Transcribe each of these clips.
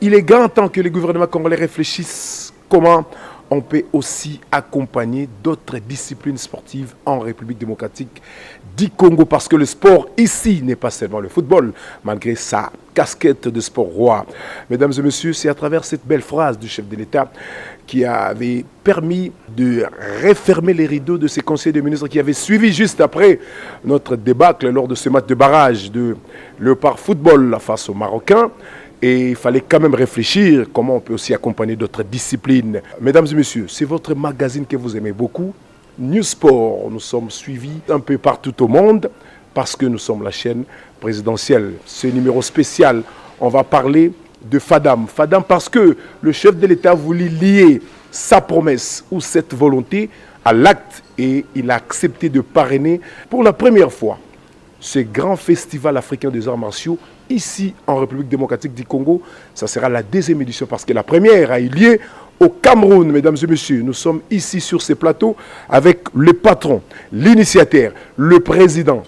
Il est grand temps que les gouvernements congolais réfléchissent comment on peut aussi accompagner d'autres disciplines sportives en République démocratique du Congo, parce que le sport ici n'est pas seulement le football, malgré sa casquette de sport roi. Mesdames et messieurs, c'est à travers cette belle phrase du chef de l'État qui avait permis de refermer les rideaux de ces conseils de ministres qui avaient suivi juste après notre débâcle lors de ce match de barrage de Léopard Football face aux Marocains. Et il fallait quand même réfléchir comment on peut aussi accompagner d'autres disciplines. Mesdames et messieurs, c'est votre magazine que vous aimez beaucoup, News Sport. Nous sommes suivis un peu partout au monde parce que nous sommes la chaîne présidentielle. Ce numéro spécial, on va parler de Fadam. Fadam parce que le chef de l'État voulait lier sa promesse ou cette volonté à l'acte et il a accepté de parrainer pour la première fois ce grand festival africain des arts martiaux ici en République démocratique du Congo. Ça sera la deuxième édition parce que la première a eu lieu au Cameroun. Mesdames et messieurs, nous sommes ici sur ces plateaux avec le patron, l'initiateur, le président.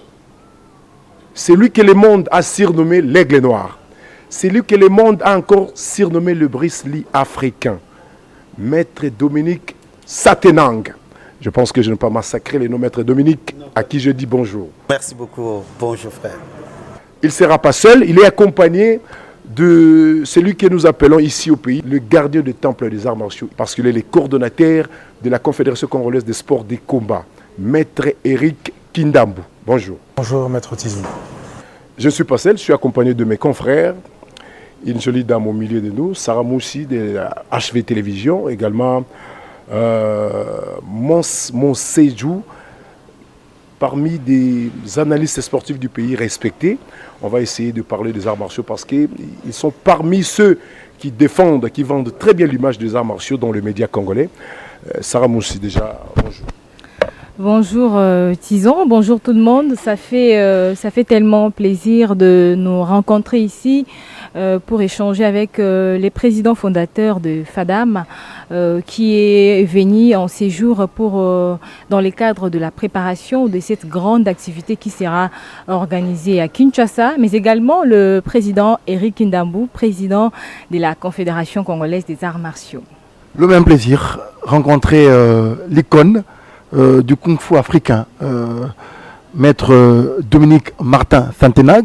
C'est lui que le monde a surnommé l'aigle noir. C'est lui que le monde a encore surnommé le Bruce Lee africain. Maître Dominique Satenang. Je pense que je ne vais pas massacrer les noms. Maître Dominique, à qui je dis bonjour. Merci beaucoup. Bonjour frère. Il ne sera pas seul, il est accompagné de celui que nous appelons ici au pays le gardien du temple des arts martiaux, parce qu'il est le coordonnateur de la Confédération congolaise des sports des combats, Maître Eric Kindambou. Bonjour. Bonjour Maître Tizou. Je ne suis pas seul, je suis accompagné de mes confrères, une jolie dame au milieu de nous, Sarah Moussi de la HV Télévision, également Mon Sejou, parmi des analystes sportifs du pays respectés. On va essayer de parler des arts martiaux parce qu'ils sont parmi ceux qui défendent, qui vendent très bien l'image des arts martiaux dans les médias congolais. Sarah Moussi, déjà, bonjour. Bonjour Tison, bonjour tout le monde. Ça fait tellement plaisir de nous rencontrer ici pour échanger avec les présidents fondateurs de Fadam qui est venu en séjour dans le cadre de la préparation de cette grande activité qui sera organisée à Kinshasa, mais également le président Eric Kindambou, président de la Confédération congolaise des arts martiaux. Le même plaisir, rencontrer l'icône du Kung Fu africain, Maître Dominique Martin Satenang,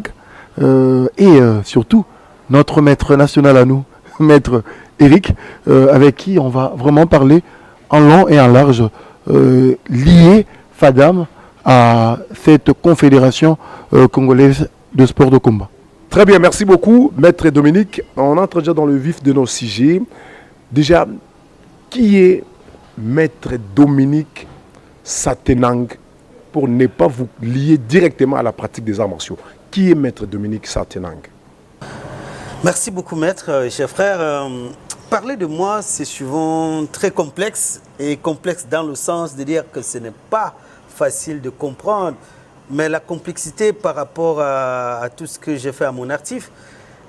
et surtout notre maître national à nous, Maître Eric, avec qui on va vraiment parler en long et en large, lier Fadam à cette confédération congolaise de sport de combat. Très bien, merci beaucoup, Maître Dominique. On entre déjà dans le vif de nos sujets. Déjà, qui est Maître Dominique Satenang, pour ne pas vous lier directement à la pratique des arts martiaux? Qui est Maître Dominique Satenang? Merci beaucoup Maître, cher frère. Parler de moi, c'est souvent très complexe, et complexe dans le sens de dire que ce n'est pas facile de comprendre, mais la complexité par rapport à tout ce que j'ai fait à mon actif.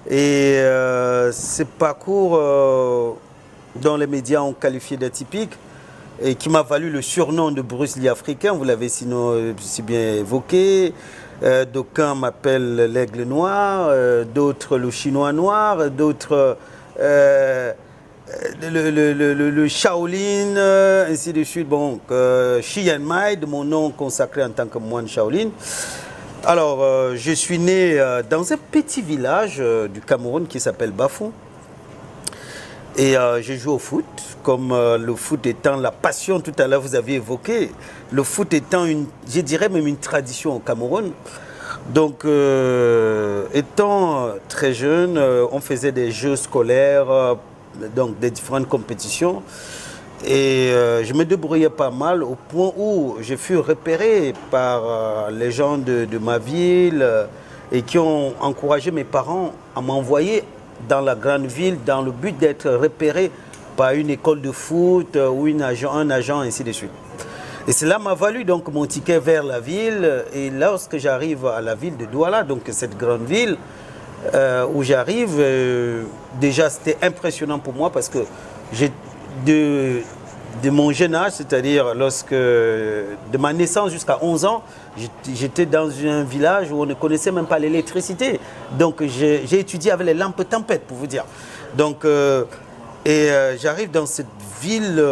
Et ce parcours dont les médias ont qualifié d'atypique, et qui m'a valu le surnom de Bruce Lee africain, vous l'avez sinon si bien évoqué. D'aucuns m'appellent l'aigle noir, d'autres le chinois noir, d'autres le Shaolin, ainsi de suite. Bon, Shi Yan Mai, de mon nom consacré en tant que moine Shaolin. Alors, je suis né dans un petit village du Cameroun qui s'appelle Bafou. Et je joue au foot, comme le foot étant la passion, tout à l'heure vous aviez évoqué, le foot étant, je dirais même une tradition au Cameroun. Donc, étant très jeune, on faisait des jeux scolaires, donc des différentes compétitions. Et je me débrouillais pas mal au point où je fus repéré par les gens de ma ville et qui ont encouragé mes parents à m'envoyer dans la grande ville dans le but d'être repéré par une école de foot ou un agent, ainsi de suite. Et cela m'a valu donc mon ticket vers la ville. Et lorsque j'arrive à la ville de Douala, donc cette grande ville où j'arrive, déjà c'était impressionnant pour moi parce que de mon jeune âge, c'est-à-dire de ma naissance jusqu'à 11 ans, j'étais dans un village où on ne connaissait même pas l'électricité. Donc j'ai étudié avec les lampes tempête, pour vous dire. Donc, j'arrive dans cette ville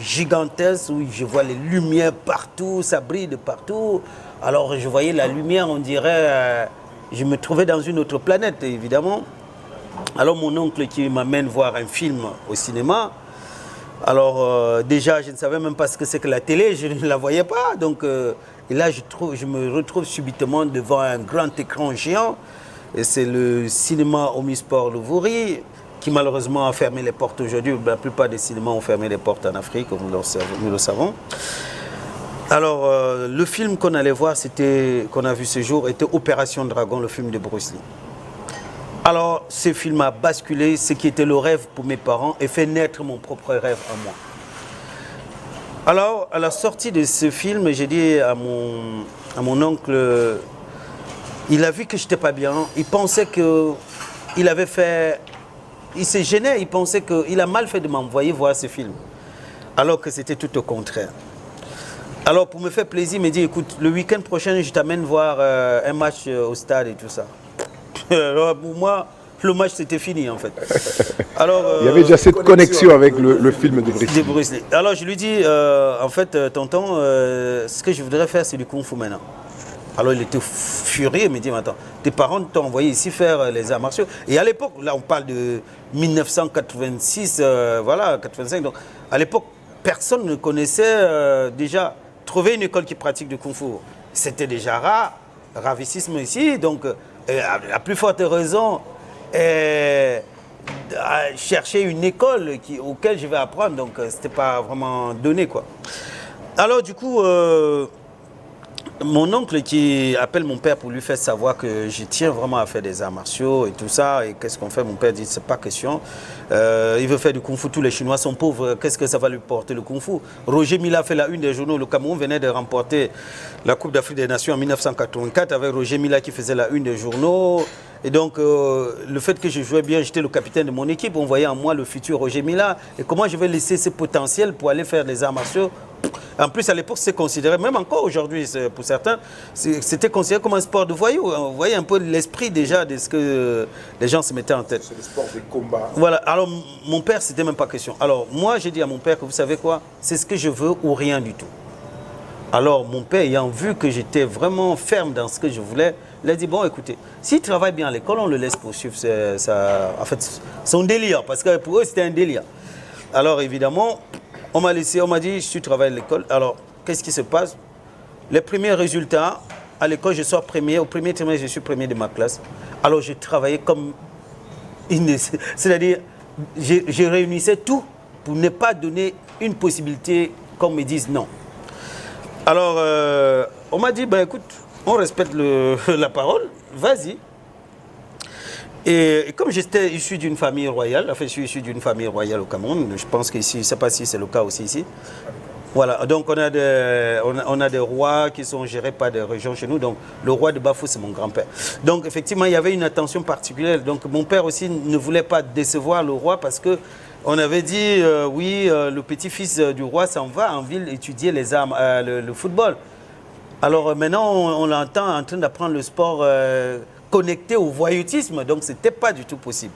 gigantesque où je vois les lumières partout, ça brille de partout. Alors je voyais la lumière, on dirait, je me trouvais dans une autre planète, évidemment. Alors mon oncle qui m'amène voir un film au cinéma. Alors déjà, je ne savais même pas ce que c'est que la télé, je ne la voyais pas. Donc, et là, je me retrouve subitement devant un grand écran géant. Et c'est le cinéma Omnisport Louvoury qui malheureusement a fermé les portes aujourd'hui. La plupart des cinémas ont fermé les portes en Afrique, comme nous le savons. Alors, le film qu'on allait voir, qu'on a vu ce jour, était Opération Dragon, le film de Bruce Lee. Alors, ce film a basculé ce qui était le rêve pour mes parents et fait naître mon propre rêve en moi. Alors, à la sortie de ce film, j'ai dit à mon oncle, il a vu que je n'étais pas bien, il pensait qu'il avait fait, il s'est gêné, il pensait qu'il a mal fait de m'envoyer voir ce film, alors que c'était tout au contraire. Alors, pour me faire plaisir, il m'a dit, écoute, le week-end prochain, je t'amène voir un match au stade et tout ça. Alors, pour moi, le match c'était fini en fait. Alors, il y avait déjà cette connexion avec le film de Bruce Lee. Alors je lui dis, en fait, tonton, ce que je voudrais faire c'est du kung fu maintenant. Alors il était furieux, il me dit, mais attends, tes parents t'ont envoyé ici faire les arts martiaux. Et à l'époque, là on parle de 1986, voilà, 85. Donc à l'époque, personne ne connaissait déjà trouver une école qui pratique du kung fu. C'était déjà rare, ravissisme ici, donc. À plus forte raison, chercher une école auquel je vais apprendre, donc ce n'était pas vraiment donné, quoi. Alors du coup, mon oncle qui appelle mon père pour lui faire savoir que je tiens vraiment à faire des arts martiaux et tout ça, et qu'est-ce qu'on fait? Mon père dit, c'est pas question, il veut faire du kung fu, tous les Chinois sont pauvres, qu'est-ce que ça va lui porter le kung fu? Roger Mila fait la une des journaux, le Cameroun venait de remporter la Coupe d'Afrique des Nations en 1984 avec Roger Mila qui faisait la une des journaux. Et donc, le fait que je jouais bien, j'étais le capitaine de mon équipe, on voyait en moi le futur Roger Mila. Et comment je vais laisser ce potentiel pour aller faire des arts martiaux? En plus, à l'époque, c'est considéré, même encore aujourd'hui, pour certains, c'était considéré comme un sport de voyou. On voyait un peu l'esprit déjà de ce que les gens se mettaient en tête. C'est le sport de combat. Voilà, alors mon père, c'était même pas question. Alors moi, j'ai dit à mon père que vous savez quoi, c'est ce que je veux ou rien du tout. Alors mon père, ayant vu que j'étais vraiment ferme dans ce que je voulais, il a dit, bon écoutez, s'il travaille bien à l'école, on le laisse poursuivre en fait, son délire, parce que pour eux, c'était un délire. Alors évidemment, on m'a dit, si tu travailles à l'école, alors qu'est-ce qui se passe? Les premiers résultats, à l'école, je sors premier, au premier trimestre, je suis premier de ma classe. Alors je travaillais comme, c'est-à-dire, je réunissais tout pour ne pas donner une possibilité qu'on me dise non. Alors, on m'a dit, ben écoute, on respecte la parole, vas-y. Et comme j'étais issu d'une famille royale, enfin je suis issu d'une famille royale au Cameroun, je pense qu'ici, je ne sais pas si c'est le cas aussi ici. Voilà, donc on a des rois qui sont gérés par des régions chez nous. Donc le roi de Bafou, c'est mon grand-père. Donc effectivement, il y avait une attention particulière. Donc mon père aussi ne voulait pas décevoir le roi parce que on avait dit, oui, le petit-fils du roi s'en va en ville étudier les armes, le football. Alors maintenant, on l'entend en train d'apprendre le sport connecté au voyoutisme, donc ce n'était pas du tout possible.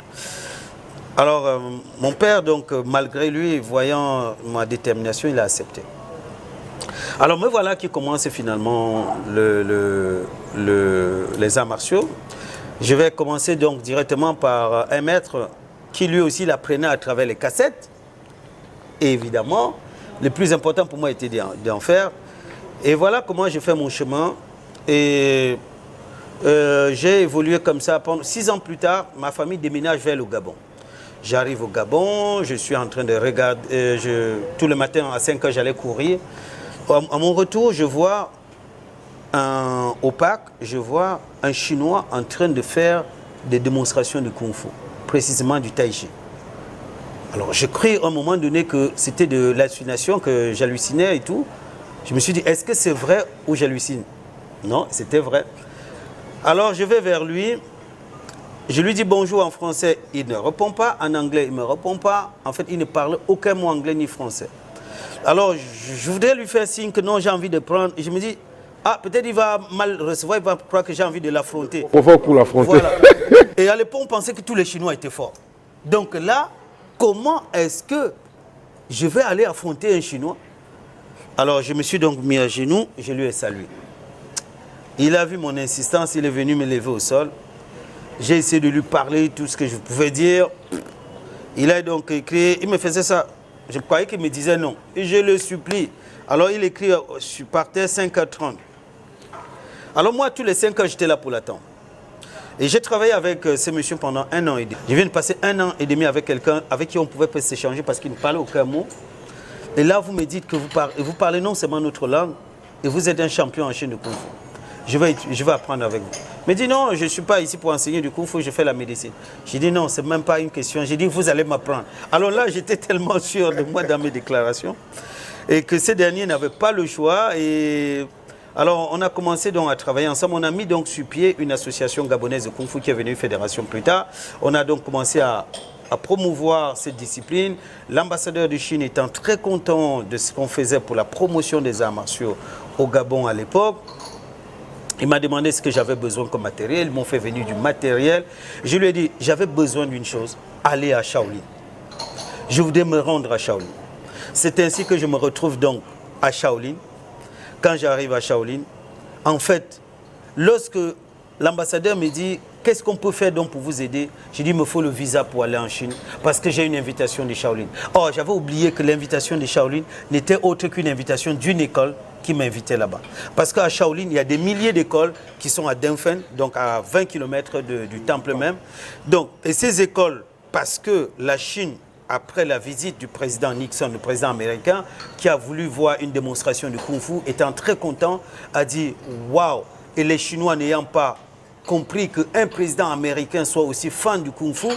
Alors, mon père, donc, malgré lui, voyant ma détermination, il a accepté. Alors, me voilà qui commence finalement les arts martiaux. Je vais commencer donc directement par un maître qui lui aussi l'apprenait à travers les cassettes. Et évidemment, le plus important pour moi était d'en faire. Et voilà comment j'ai fait mon chemin. Et j'ai évolué comme ça. 6 ans plus tard, ma famille déménage vers le Gabon. J'arrive au Gabon, je suis en train de regarder, tout le matin à 5 h, j'allais courir. À mon retour, je vois au parc, je vois un Chinois en train de faire des démonstrations de Kung Fu, précisément du Tai Chi. Alors, j'ai cru à un moment donné que c'était de l'hallucination, que j'hallucinais et tout. Je me suis dit, est-ce que c'est vrai ou j'hallucine? Non, c'était vrai. Alors, je vais vers lui. Je lui dis bonjour en français, il ne répond pas. En anglais, il ne me répond pas. En fait, il ne parle aucun mot anglais ni français. Alors, je voudrais lui faire signe que non, j'ai envie de prendre. Et je me dis, ah, peut-être il va mal recevoir, il va croire que j'ai envie de l'affronter. Trop fort pour l'affronter. Voilà. Et à l'époque, on pensait que tous les Chinois étaient forts. Donc là, comment est-ce que je vais aller affronter un Chinois? Alors, je me suis donc mis à genoux, je lui ai salué. Il a vu mon insistance, il est venu me lever au sol. J'ai essayé de lui parler tout ce que je pouvais dire. Il a donc écrit, il me faisait ça. Je croyais qu'il me disait non. Et je le supplie. Alors il écrit, je partais 5h30. Alors moi, tous les 5 heures, j'étais là pour l'attendre. Et j'ai travaillé avec ce monsieur pendant 1 an et demi. Je viens de passer 1 an et demi avec quelqu'un avec qui on pouvait pas s'échanger parce qu'il ne parlait aucun mot. Et là, vous me dites que vous parlez non seulement notre langue, et vous êtes un champion en Chine de Kung Fu. Je vais apprendre avec vous. Il me dit non, je ne suis pas ici pour enseigner du Kung Fu, je fais la médecine. J'ai dit non, ce n'est même pas une question. J'ai dit vous allez m'apprendre. Alors là, j'étais tellement sûr de moi dans mes déclarations et que ces derniers n'avaient pas le choix. Et alors, on a commencé donc à travailler ensemble. On a mis donc sur pied une association gabonaise de Kung Fu qui est devenue une fédération plus tard. On a donc commencé à promouvoir cette discipline. L'ambassadeur de Chine étant très content de ce qu'on faisait pour la promotion des arts martiaux au Gabon à l'époque. Il m'a demandé ce que j'avais besoin comme matériel. Ils m'ont fait venir du matériel. Je lui ai dit, j'avais besoin d'une chose, aller à Shaolin. Je voudrais me rendre à Shaolin. C'est ainsi que je me retrouve donc à Shaolin. Quand j'arrive à Shaolin, en fait, lorsque l'ambassadeur me dit, qu'est-ce qu'on peut faire donc pour vous aider? J'ai dit, il me faut le visa pour aller en Chine parce que j'ai une invitation de Shaolin. Or, j'avais oublié que l'invitation de Shaolin n'était autre qu'une invitation d'une école qui m'invitait là-bas. Parce qu'à Shaolin, il y a des milliers d'écoles qui sont à Dunfen, donc à 20 km du temple même. Donc, et ces écoles, parce que la Chine, après la visite du président Nixon, le président américain, qui a voulu voir une démonstration de Kung Fu, étant très content, a dit « Waouh !» Et les Chinois n'ayant pas compris qu'un président américain soit aussi fan du Kung Fu,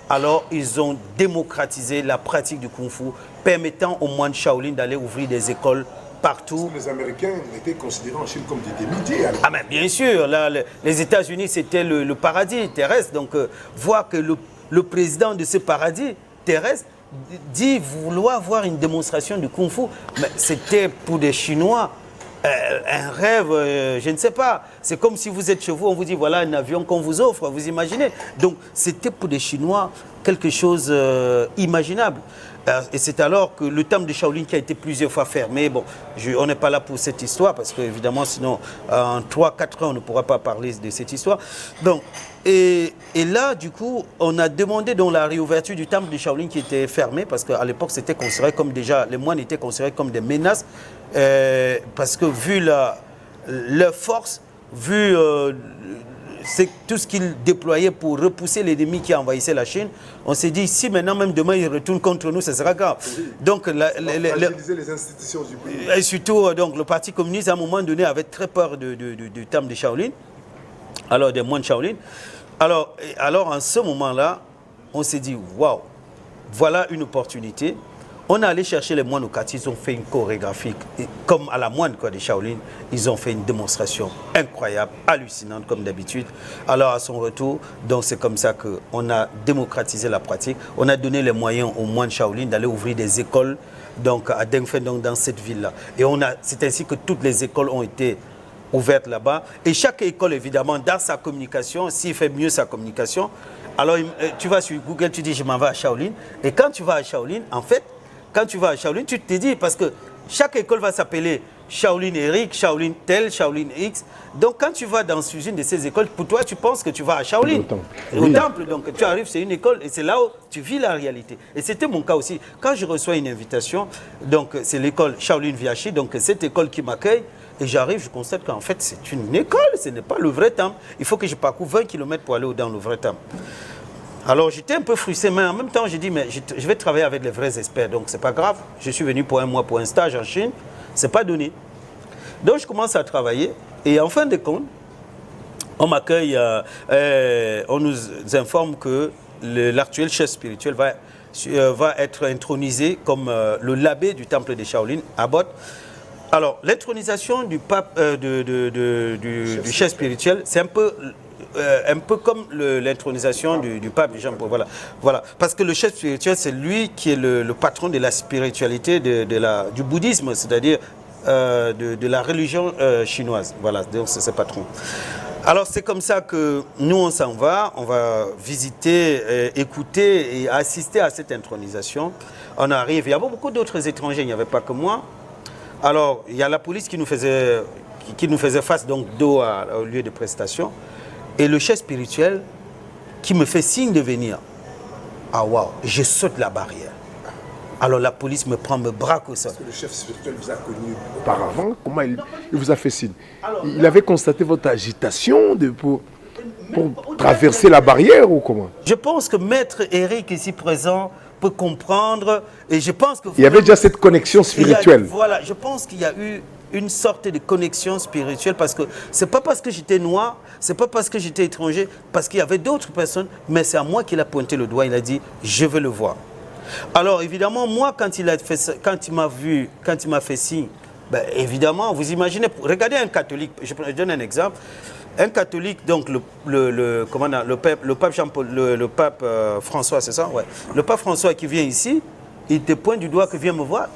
alors ils ont démocratisé la pratique du Kung Fu, permettant aux moines Shaolin d'aller ouvrir des écoles partout. Les Américains étaient considérés en Chine comme des métiers. Ah mais bien sûr, là, les États-Unis c'était le paradis terrestre. Donc voir que le président de ce paradis terrestre dit vouloir voir une démonstration du Kung Fu, mais c'était pour des Chinois un rêve, je ne sais pas. C'est comme si vous êtes chez vous, on vous dit voilà un avion qu'on vous offre, vous imaginez. Donc c'était pour des Chinois quelque chose imaginable. Et c'est alors que le temple de Shaolin qui a été plusieurs fois fermé, bon, on n'est pas là pour cette histoire parce qu'évidemment sinon en 3-4 ans on ne pourra pas parler de cette histoire. Donc, et là du coup on a demandé donc la réouverture du temple de Shaolin qui était fermé parce qu'à l'époque c'était considéré comme déjà, les moines étaient considérés comme des menaces parce que vu leur force, vu c'est tout ce qu'ils déployaient pour repousser l'ennemi qui envahissait la Chine. On s'est dit, si maintenant, même demain, ils retournent contre nous, ce sera grave. Donc, les institutions du pays. Et surtout, donc, le Parti communiste, à un moment donné, avait très peur du temple de Shaolin, alors des moines Shaolin. Alors, en ce moment-là, on s'est dit, waouh, voilà une opportunité. On est allé chercher les moines au quartier, ils ont fait une chorégraphie, comme à la moine de Shaolin, ils ont fait une démonstration incroyable, hallucinante comme d'habitude. Alors à son retour, donc c'est comme ça qu'on a démocratisé la pratique, on a donné les moyens aux moines Shaolin d'aller ouvrir des écoles donc, à Dengfen, donc dans cette ville-là. Et c'est ainsi que toutes les écoles ont été ouvertes là-bas. Et chaque école, évidemment, dans sa communication, s'il fait mieux sa communication, alors tu vas sur Google, tu dis je m'en vais à Shaolin. Et quand tu vas à Shaolin, en fait, quand tu vas à Shaolin, tu te dis, parce que chaque école va s'appeler Shaolin Eric, Shaolin tel, Shaolin X. Donc quand tu vas dans une de ces écoles, pour toi, tu penses que tu vas à Shaolin. Au temple. Donc tu arrives, c'est une école et c'est là où tu vis la réalité. Et c'était mon cas aussi. Quand je reçois une invitation, donc c'est l'école Shaolin Viachi, donc cette école qui m'accueille, et j'arrive, je constate qu'en fait c'est une école, ce n'est pas le vrai temple. Il faut que je parcours 20 km pour aller dans le vrai temple. Alors j'étais un peu frustré, mais en même temps j'ai dit, mais je vais travailler avec les vrais experts, donc c'est pas grave. Je suis venu pour 1 mois pour un stage en Chine, c'est pas donné. Donc je commence à travailler, et en fin de compte, on m'accueille, on nous informe que l'actuel chef spirituel va être intronisé comme le l'abbé du temple de Shaolin, Abbot. Alors l'intronisation du pape, du chef spirituel, c'est un peu un peu comme l'intronisation du pape Jean-Paul. Voilà. Parce que le chef spirituel, c'est lui qui est le patron de la spiritualité du bouddhisme, c'est-à-dire de la religion chinoise. Voilà, donc c'est ce patron. Alors c'est comme ça que nous on s'en va, on va visiter, écouter et assister à cette intronisation. On arrive, il y avait beaucoup d'autres étrangers, il n'y avait pas que moi. Alors il y a la police qui nous faisait face donc dos au lieu de prestation et le chef spirituel qui me fait signe de venir. Ah waouh, je saute la barrière. Alors la police me prend, me braque au sol. Parce que le chef spirituel vous a connu auparavant. Comment il vous a fait signe? Il avait constaté votre agitation pour traverser la barrière ou comment? Je pense que Maître Eric ici présent peut comprendre et je pense que... Il y avait déjà cette connexion spirituelle. Voilà, je pense qu'il y a eu une sorte de connexion spirituelle parce que c'est pas parce que j'étais noir, c'est pas parce que j'étais étranger, parce qu'il y avait d'autres personnes, mais c'est à moi qu'il a pointé le doigt, il a dit « je veux le voir ». Alors évidemment, moi, quand il m'a fait signe, ben, évidemment, vous imaginez, regardez un catholique, je donne un exemple, un catholique, donc le pape Jean-Paul, le pape François, c'est ça? Ouais. Le pape François qui vient ici, il te pointe du doigt que vient me voir.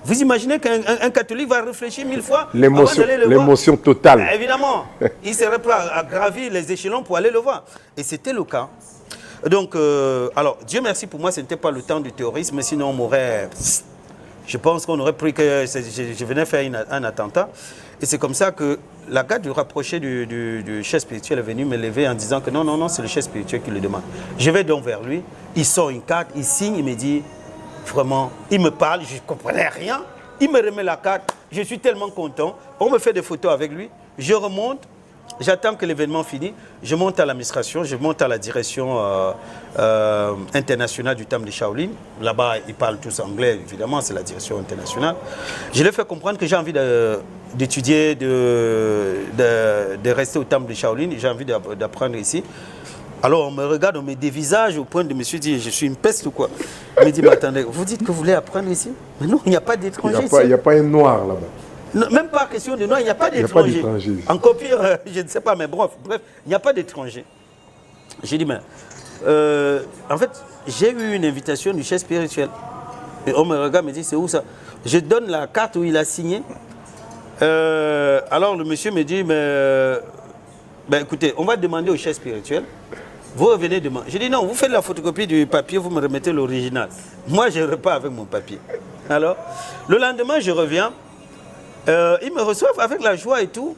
Vous imaginez qu'un catholique va réfléchir 1000 fois l'émotion totale. Ben, évidemment, il serait prêt à gravir les échelons pour aller le voir. Et c'était le cas. Donc, alors, Dieu merci pour moi, ce n'était pas le temps du terrorisme, sinon on m'aurait... Je pense qu'on aurait pris que je venais faire un attentat. Et c'est comme ça que la garde rapprochée du chef spirituel est venue me lever en disant que non, c'est le chef spirituel qui le demande. Je vais donc vers lui, il sort une carte, il signe, il me dit, vraiment, il me parle, je ne comprenais rien. Il me remet la carte, je suis tellement content. On me fait des photos avec lui, je remonte. J'attends que l'événement finisse, je monte à l'administration, je monte à la direction internationale du temple de Shaolin. Là-bas, ils parlent tous anglais, évidemment, c'est la direction internationale. Je leur fais comprendre que j'ai envie d'étudier, de rester au temple de Shaolin, j'ai envie d'apprendre ici. Alors on me regarde, on me dévisage au point de me dire, je suis une peste ou quoi? Il me dit, mais attendez, vous dites que vous voulez apprendre ici? Mais non, il n'y a pas d'étrangers ici. Il n'y a pas un noir là-bas. Non, même pas question de noir, il n'y a pas d'étrangers. Encore pire, je ne sais pas, mais bref, il n'y a pas d'étrangers. J'ai dit, mais en fait, j'ai eu une invitation du chef spirituel. Et on me regarde, me dit, c'est où ça? Je donne la carte où il a signé. Alors le monsieur me dit, mais ben, écoutez, on va demander au chef spirituel. Vous revenez demain. J'ai dit non, vous faites la photocopie du papier, vous me remettez l'original. Moi, je repars avec mon papier. Alors, le lendemain, je reviens. Ils me reçoivent avec la joie et tout.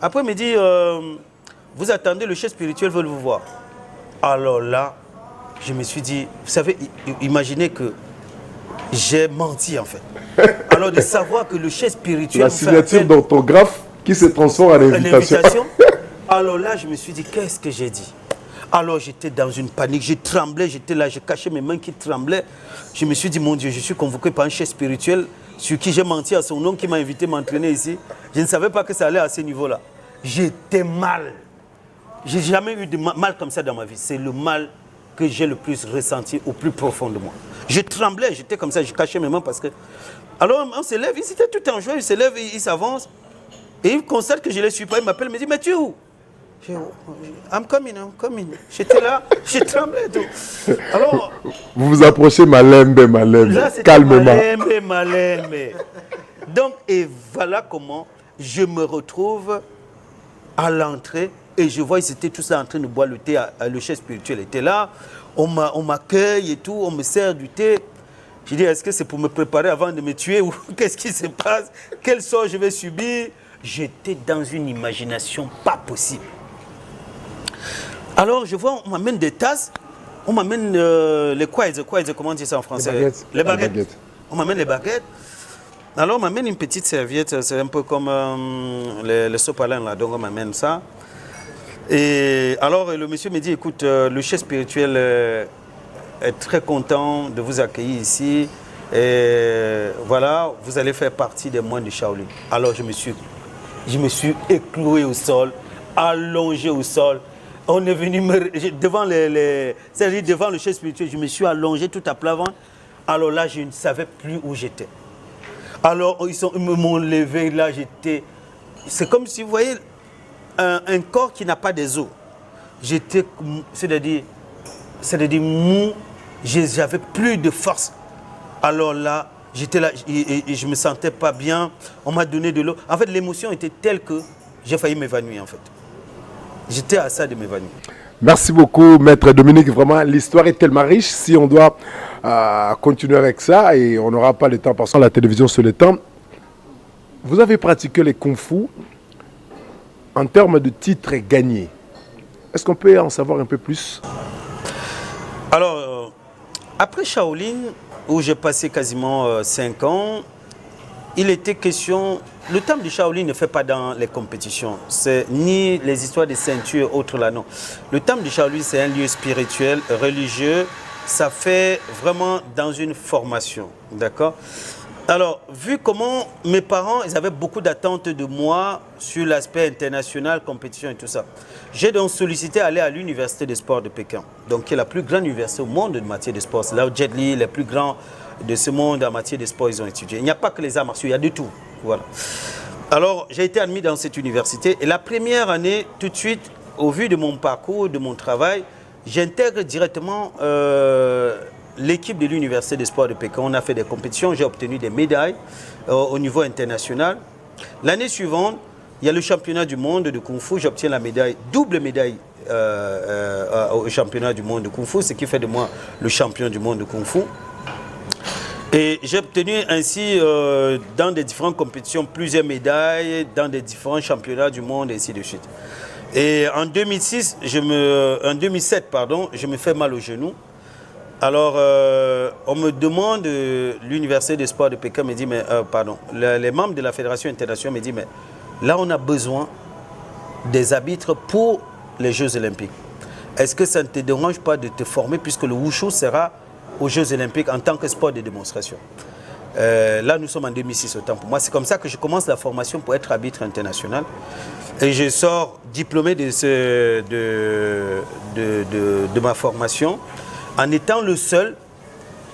Après, il me dit, vous attendez, le chef spirituel veut vous voir. Alors là, je me suis dit, vous savez, imaginez que j'ai menti en fait. Alors de savoir que le chef spirituel... La signature d'orthographe qui se transforme en invitation. Alors là, je me suis dit, qu'est-ce que j'ai dit? Alors j'étais dans une panique, je tremblais, j'étais là, je cachais mes mains qui tremblaient. Je me suis dit, mon Dieu, je suis convoqué par un chef spirituel sur qui j'ai menti à son nom, qui m'a invité à m'entraîner ici. Je ne savais pas que ça allait à ce niveau-là. J'étais mal. J'ai jamais eu de mal comme ça dans ma vie. C'est le mal que j'ai le plus ressenti au plus profond de moi. Je tremblais, j'étais comme ça, je cachais mes mains parce que... Alors on se lève, il était tout en joie, il se lève, il s'avance. Et il constate que je ne le suis pas, il m'appelle, il me dit, mais tu es où? I'm coming. J'étais là, j'ai tremblé et tout. Alors, vous vous approchez malembe, là, calmement. Malembe. Donc, et voilà comment je me retrouve à l'entrée et je vois, ils étaient tous là en train de boire le thé. Le chef spirituel était là, on m'accueille et tout, on me sert du thé. Je dis, est-ce que c'est pour me préparer avant de me tuer ou qu'est-ce qui se passe? Quel sort je vais subir? J'étais dans une imagination pas possible. Alors, je vois, on m'amène des tasses, on m'amène les quads, comment on dit ça en français? Les baguettes. On m'amène les baguettes. Alors, on m'amène une petite serviette, c'est un peu comme les sopalins, là, donc on m'amène ça. Et alors, le monsieur me dit, écoute, le chef spirituel est très content de vous accueillir ici. Et voilà, vous allez faire partie des moines de Shaolin. Alors, je me suis écloué au sol, allongé au sol. On est venu devant devant le chef spirituel, je me suis allongé tout à plat ventre. Alors là, je ne savais plus où j'étais. Alors, ils m'ont levé, là, j'étais... C'est comme si, vous voyez, un corps qui n'a pas des os. j'étais, c'est-à-dire mou, j'avais plus de force. Alors là, j'étais là et je me sentais pas bien. On m'a donné de l'eau. En fait, l'émotion était telle que j'ai failli m'évanouir en fait. J'étais à ça de m'évanouir. Merci beaucoup, Maître Dominique. Vraiment, l'histoire est tellement riche. Si on doit continuer avec ça, et on n'aura pas le temps parce que la télévision sur le temps. Vous avez pratiqué les kung-fu en termes de titres gagnés. Est-ce qu'on peut en savoir un peu plus? Alors, après Shaolin, où j'ai passé quasiment 5 ans, il était question... Le temple de Shaolin ne fait pas dans les compétitions. C'est ni les histoires de ceintures, autres là, non. Le temple de Shaolin, c'est un lieu spirituel, religieux. Ça fait vraiment dans une formation, d'accord? Alors, vu comment mes parents, ils avaient beaucoup d'attentes de moi sur l'aspect international, compétition et tout ça, j'ai donc sollicité aller à l'Université des sports de Pékin, donc qui est la plus grande université au monde en matière de sport. C'est là où Jet Li, les plus grands de ce monde en matière de sport, ils ont étudié. Il n'y a pas que les arts martiaux, il y a de tout. Voilà. Alors, j'ai été admis dans cette université et la première année, tout de suite, au vu de mon parcours, de mon travail, j'intègre directement l'équipe de l'Université des sports de Pékin. On a fait des compétitions, j'ai obtenu des médailles au niveau international. L'année suivante, il y a le championnat du monde de Kung Fu, j'obtiens la médaille, double médaille au championnat du monde de Kung Fu, ce qui fait de moi le champion du monde de Kung Fu. Et j'ai obtenu ainsi dans des différentes compétitions plusieurs médailles, dans des différents championnats du monde et ainsi de suite. Et en 2007, je me fais mal au genou. Alors, on me demande, l'Université des sports de Pékin me dit, mais les membres de la Fédération internationale me disent, mais là on a besoin des arbitres pour les Jeux olympiques. Est-ce que ça ne te dérange pas de te former puisque le Wushu sera aux Jeux olympiques en tant que sport de démonstration? Là, nous sommes en 2006 autant pour moi. C'est comme ça que je commence la formation pour être arbitre international. Et je sors diplômé de ma formation en étant le seul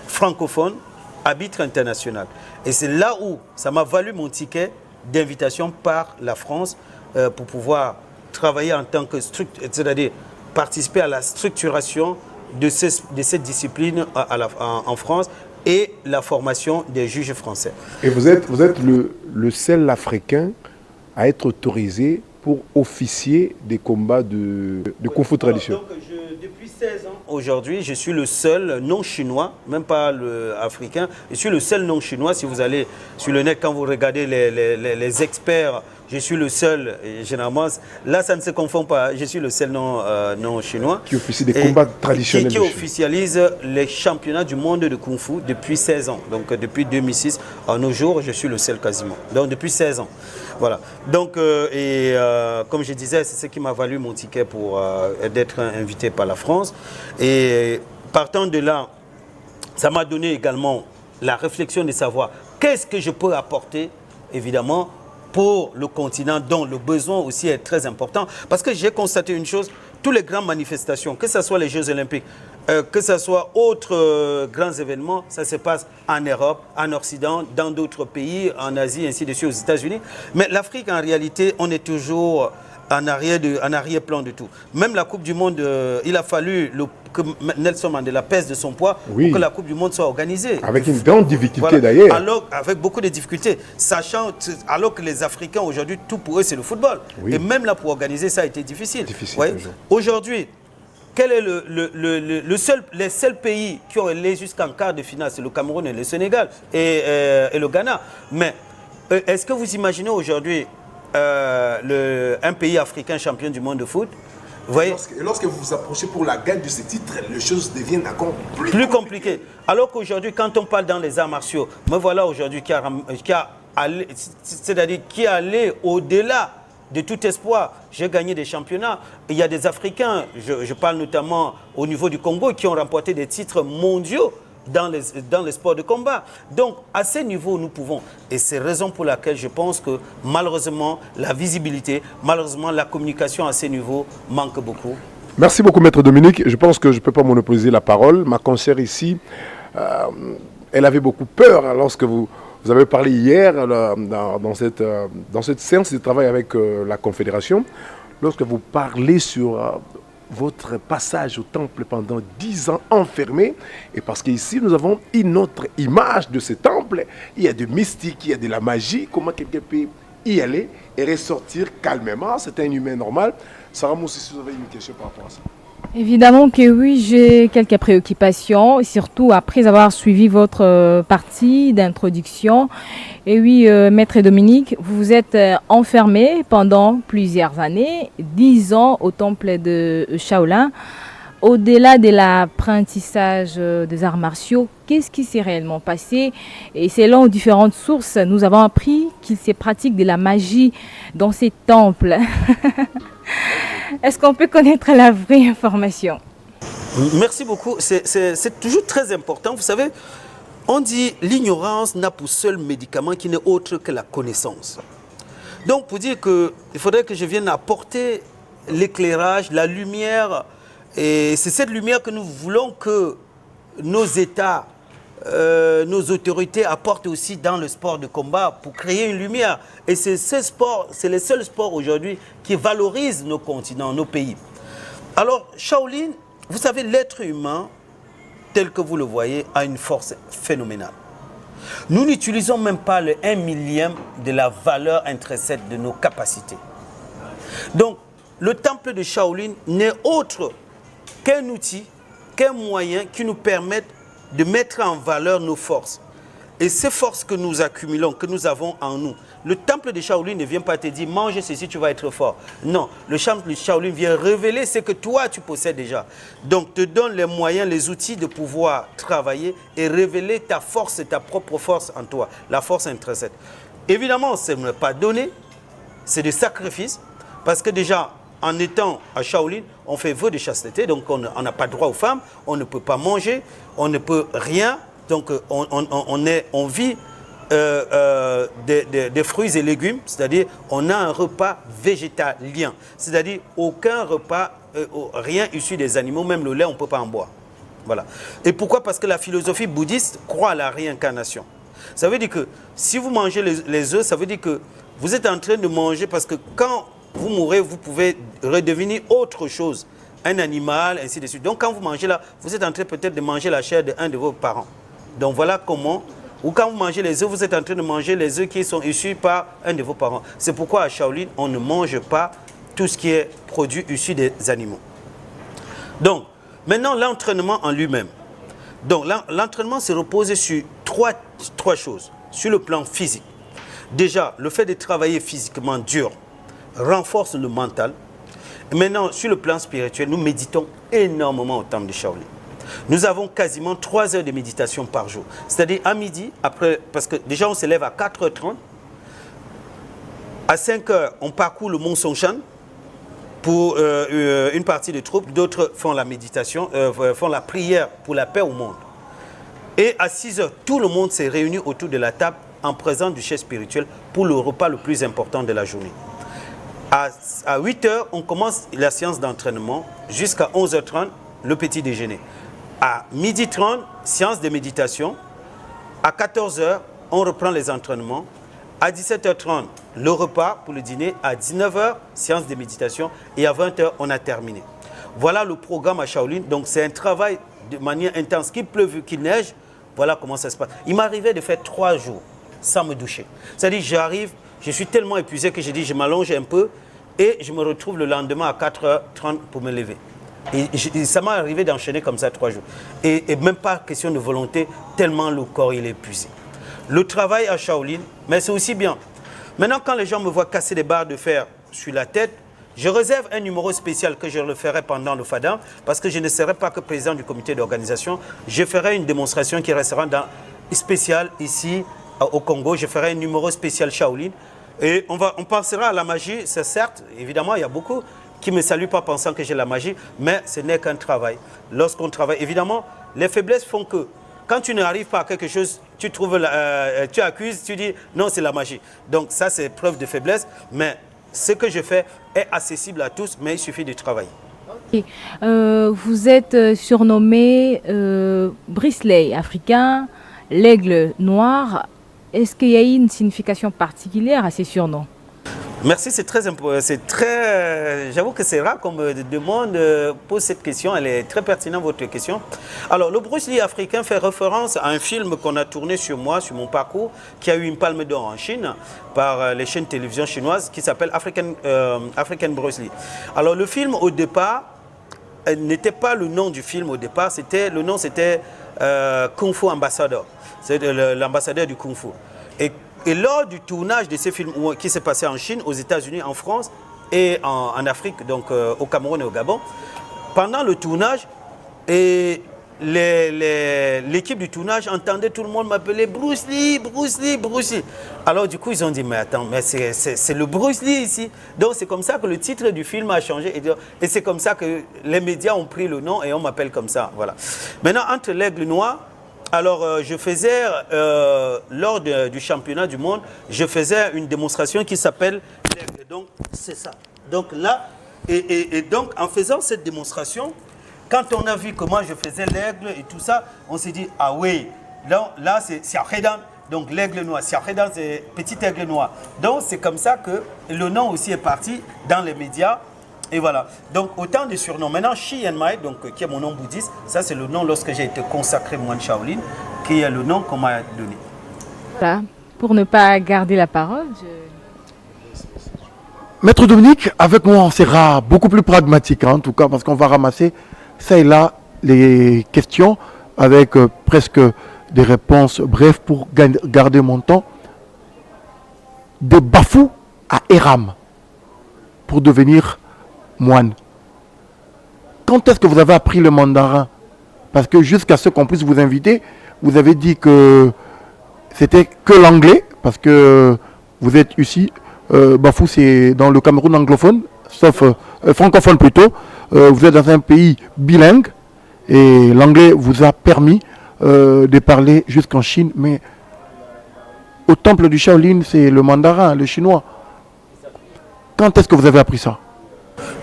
francophone arbitre international. Et c'est là où ça m'a valu mon ticket d'invitation par la France pour pouvoir travailler en tant que c'est-à-dire participer à la structuration de cette discipline en France et la formation des juges français. Et vous êtes le seul Africain à être autorisé pour officier des combats de Kung Fu traditionnel. Donc, depuis 16 ans, aujourd'hui, je suis le seul non-chinois, même pas africain, je suis le seul non-chinois. Si vous allez sur le net, quand vous regardez les experts, je suis le seul, généralement, là ça ne se confond pas, je suis le seul non-chinois. Qui officie des combats traditionnels. Qui officialise les championnats du monde de Kung Fu depuis 16 ans. Donc depuis 2006, à nos jours, je suis le seul quasiment. Donc depuis 16 ans. Voilà. Donc, comme je disais, c'est ce qui m'a valu mon ticket pour d'être invité par la France. Et partant de là, ça m'a donné également la réflexion de savoir qu'est-ce que je peux apporter, évidemment, pour le continent dont le besoin aussi est très important. Parce que j'ai constaté une chose, toutes les grandes manifestations, que ce soit les Jeux olympiques, que ce soit autres grands événements, ça se passe en Europe, en Occident, dans d'autres pays, en Asie, ainsi de suite, aux États-Unis. Mais l'Afrique, en réalité, on est toujours en arrière-plan de tout. Même la Coupe du Monde, il a fallu que Nelson Mandela pèse de son poids pour que la Coupe du Monde soit organisée. Avec une grande difficulté d'ailleurs. Alors, avec beaucoup de difficultés, sachant, alors que les Africains aujourd'hui, tout pour eux c'est le football. Et même là pour organiser ça a été difficile. Aujourd'hui, quel est les seuls pays qui ont allé jusqu'en quart de finale, c'est le Cameroun et le Sénégal et le Ghana. Mais est-ce que vous imaginez aujourd'hui un pays africain champion du monde de foot? Vous voyez? Lorsque vous vous approchez pour la gagne de ces titres, les choses deviennent encore plus compliquées. Alors qu'aujourd'hui, quand on parle dans les arts martiaux, me voilà aujourd'hui qui est allé au-delà de tout espoir. J'ai gagné des championnats. Il y a des Africains, je parle notamment au niveau du Congo, qui ont remporté des titres mondiaux dans les sports de combat. Donc, à ce niveau, nous pouvons. Et c'est la raison pour laquelle je pense que, malheureusement, la visibilité, malheureusement, la communication à ce niveau manque beaucoup. Merci beaucoup, Maître Dominique. Je pense que je ne peux pas monopoliser la parole. Ma conseillère ici, elle avait beaucoup peur lorsque vous avez parlé hier dans cette séance de travail avec la Confédération. Lorsque vous parlez sur votre passage au temple pendant 10 ans enfermé. Et parce qu'ici, nous avons une autre image de ce temple. Il y a du mystique, il y a de la magie. Comment quelqu'un peut y aller et ressortir calmement? C'est un humain normal. Sarah Moussi, si vous avez une question par rapport à ça. Évidemment que oui, j'ai quelques préoccupations, surtout après avoir suivi votre partie d'introduction. Et oui, Maître Dominique, vous vous êtes enfermé pendant plusieurs années, 10 ans au temple de Shaolin. Au-delà de l'apprentissage des arts martiaux, qu'est-ce qui s'est réellement passé? Et selon différentes sources, nous avons appris qu'il se pratique de la magie dans ces temples. Est-ce qu'on peut connaître la vraie information? Merci beaucoup. C'est toujours très important. Vous savez, on dit l'ignorance n'a pour seul médicament qui n'est autre que la connaissance. Donc, pour dire qu'il faudrait que je vienne apporter l'éclairage, la lumière, et c'est cette lumière que nous voulons que nos États, nos autorités apportent aussi dans le sport de combat pour créer une lumière. Et c'est le seul sport aujourd'hui qui valorise nos continents, nos pays. Alors, Shaolin, vous savez, l'être humain, tel que vous le voyez, a une force phénoménale. Nous n'utilisons même pas le 1 millième de la valeur intrinsèque de nos capacités. Donc, le temple de Shaolin n'est autre qu'un outil, qu'un moyen qui nous permette de mettre en valeur nos forces. Et ces forces que nous accumulons, que nous avons en nous, le temple de Shaolin ne vient pas te dire « mange ceci, tu vas être fort ». Non, le temple de Shaolin vient révéler ce que toi, tu possèdes déjà. Donc, te donne les moyens, les outils de pouvoir travailler et révéler ta force, ta propre force en toi, la force intrinsèque. Évidemment, ce n'est pas donné, c'est des sacrifices, parce que déjà, en étant à Shaolin, on fait vœu de chasteté, donc on n'a pas droit aux femmes, on ne peut pas manger, on ne peut rien, donc on vit des fruits et légumes, c'est-à-dire on a un repas végétalien, c'est-à-dire aucun repas, rien issu des animaux, même le lait, on ne peut pas en boire. Voilà. Et pourquoi? Parce que la philosophie bouddhiste croit à la réincarnation. Ça veut dire que si vous mangez les œufs, ça veut dire que vous êtes en train de manger, parce que quand vous mourrez, vous pouvez redevenir autre chose, un animal, ainsi de suite. Donc quand vous mangez là, vous êtes en train peut-être de manger la chair d'un de vos parents. Donc voilà comment, ou quand vous mangez les œufs, vous êtes en train de manger les œufs qui sont issus par un de vos parents. C'est pourquoi à Shaolin, on ne mange pas tout ce qui est produit issu des animaux. Donc, maintenant l'entraînement en lui-même. Donc l'entraînement se repose sur trois choses. Sur le plan physique. Déjà, le fait de travailler physiquement dur renforce le mental. Et maintenant, sur le plan spirituel, nous méditons énormément au temple de Shaolin. Nous avons quasiment 3 heures de méditation par jour. C'est-à-dire à midi, après, parce que déjà on se lève à 4h30. À 5h, on parcourt le mont Songshan pour une partie des troupes. D'autres font la méditation, font la prière pour la paix au monde. Et à 6h, tout le monde s'est réuni autour de la table en présence du chef spirituel pour le repas le plus important de la journée. À 8h, on commence la séance d'entraînement jusqu'à 11h30, le petit déjeuner. À 12h30, séance de méditation. À 14h, on reprend les entraînements. À 17h30, le repas pour le dîner. À 19h, séance de méditation. Et à 20h, on a terminé. Voilà le programme à Shaolin. Donc c'est un travail de manière intense. Qu'il pleuve, qu'il neige, voilà comment ça se passe. Il m'arrivait de faire 3 jours sans me doucher. C'est-à-dire j'arrive, je suis tellement épuisé que j'ai dit je m'allonge un peu et je me retrouve le lendemain à 4h30 pour me lever. Et ça m'est arrivé d'enchaîner comme ça 3 jours. Et même pas question de volonté, tellement le corps il est épuisé. Le travail à Shaolin, mais c'est aussi bien. Maintenant, quand les gens me voient casser des barres de fer sur la tête, je réserve un numéro spécial que je le ferai pendant le FADA, parce que je ne serai pas que président du comité d'organisation. Je ferai une démonstration qui restera spéciale ici au Congo. Je ferai un numéro spécial Shaolin. Et on pensera à la magie, c'est certes, évidemment, il y a beaucoup qui ne me saluent pas pensant que j'ai la magie, mais ce n'est qu'un travail. Lorsqu'on travaille, évidemment, les faiblesses font que quand tu n'arrives pas à quelque chose, tu accuses, tu dis non, c'est la magie. Donc ça, c'est preuve de faiblesse, mais ce que je fais est accessible à tous, mais il suffit de travailler. Okay. Vous êtes surnommé Brisley africain, l'aigle noir. Est-ce qu'il y a une signification particulière à ces surnoms? Merci, c'est très important. J'avoue que c'est rare qu'on me demande, pose cette question. Elle est très pertinente, votre question. Alors, le Bruce Lee africain fait référence à un film qu'on a tourné sur moi, sur mon parcours, qui a eu une palme d'or en Chine par les chaînes de télévision chinoises, qui s'appelle African Bruce Lee. Alors, le film, au départ, n'était pas le nom du film au départ. Le nom, c'était Kung Fu Ambassador. C'est l'ambassadeur du Kung Fu. Et lors du tournage de ces films qui s'est passé en Chine, aux États-Unis, en France et en Afrique, donc au Cameroun et au Gabon, pendant le tournage, l'équipe du tournage entendait tout le monde m'appeler Bruce Lee, Bruce Lee, Bruce Lee. Alors du coup, ils ont dit, mais attends, mais c'est le Bruce Lee ici. Donc c'est comme ça que le titre du film a changé. Et c'est comme ça que les médias ont pris le nom et on m'appelle comme ça. Voilà. Maintenant, entre l'Aigle Noir, alors, je faisais, lors du championnat du monde, je faisais une démonstration qui s'appelle l'aigle. Donc, c'est ça. Donc là, et donc, en faisant cette démonstration, quand on a vu comment je faisais l'aigle et tout ça, on s'est dit, ah oui, là c'est Siachedan, donc l'aigle noir. Siachedan, c'est petit aigle noir. Donc, c'est comme ça que le nom aussi est parti dans les médias. Et voilà. Donc, autant de surnoms. Maintenant, Shi Yanmai, donc, qui est mon nom bouddhiste, ça, c'est le nom lorsque j'ai été consacré moine Shaolin, qui est le nom qu'on m'a donné. Voilà. Pour ne pas garder la parole, Maître Dominique, avec moi, on sera beaucoup plus pragmatique, hein, en tout cas, parce qu'on va ramasser ça et là les questions avec presque des réponses brèves pour garder mon temps. De Bafou à Eram pour devenir moine. Quand est-ce que vous avez appris le mandarin? Parce que jusqu'à ce qu'on puisse vous inviter, vous avez dit que c'était que l'anglais, parce que vous êtes ici, Bafou c'est dans le Cameroun anglophone, sauf francophone plutôt. Vous êtes dans un pays bilingue et l'anglais vous a permis de parler jusqu'en Chine, mais au temple du Shaolin, c'est le mandarin, le chinois. Quand est-ce que vous avez appris ça?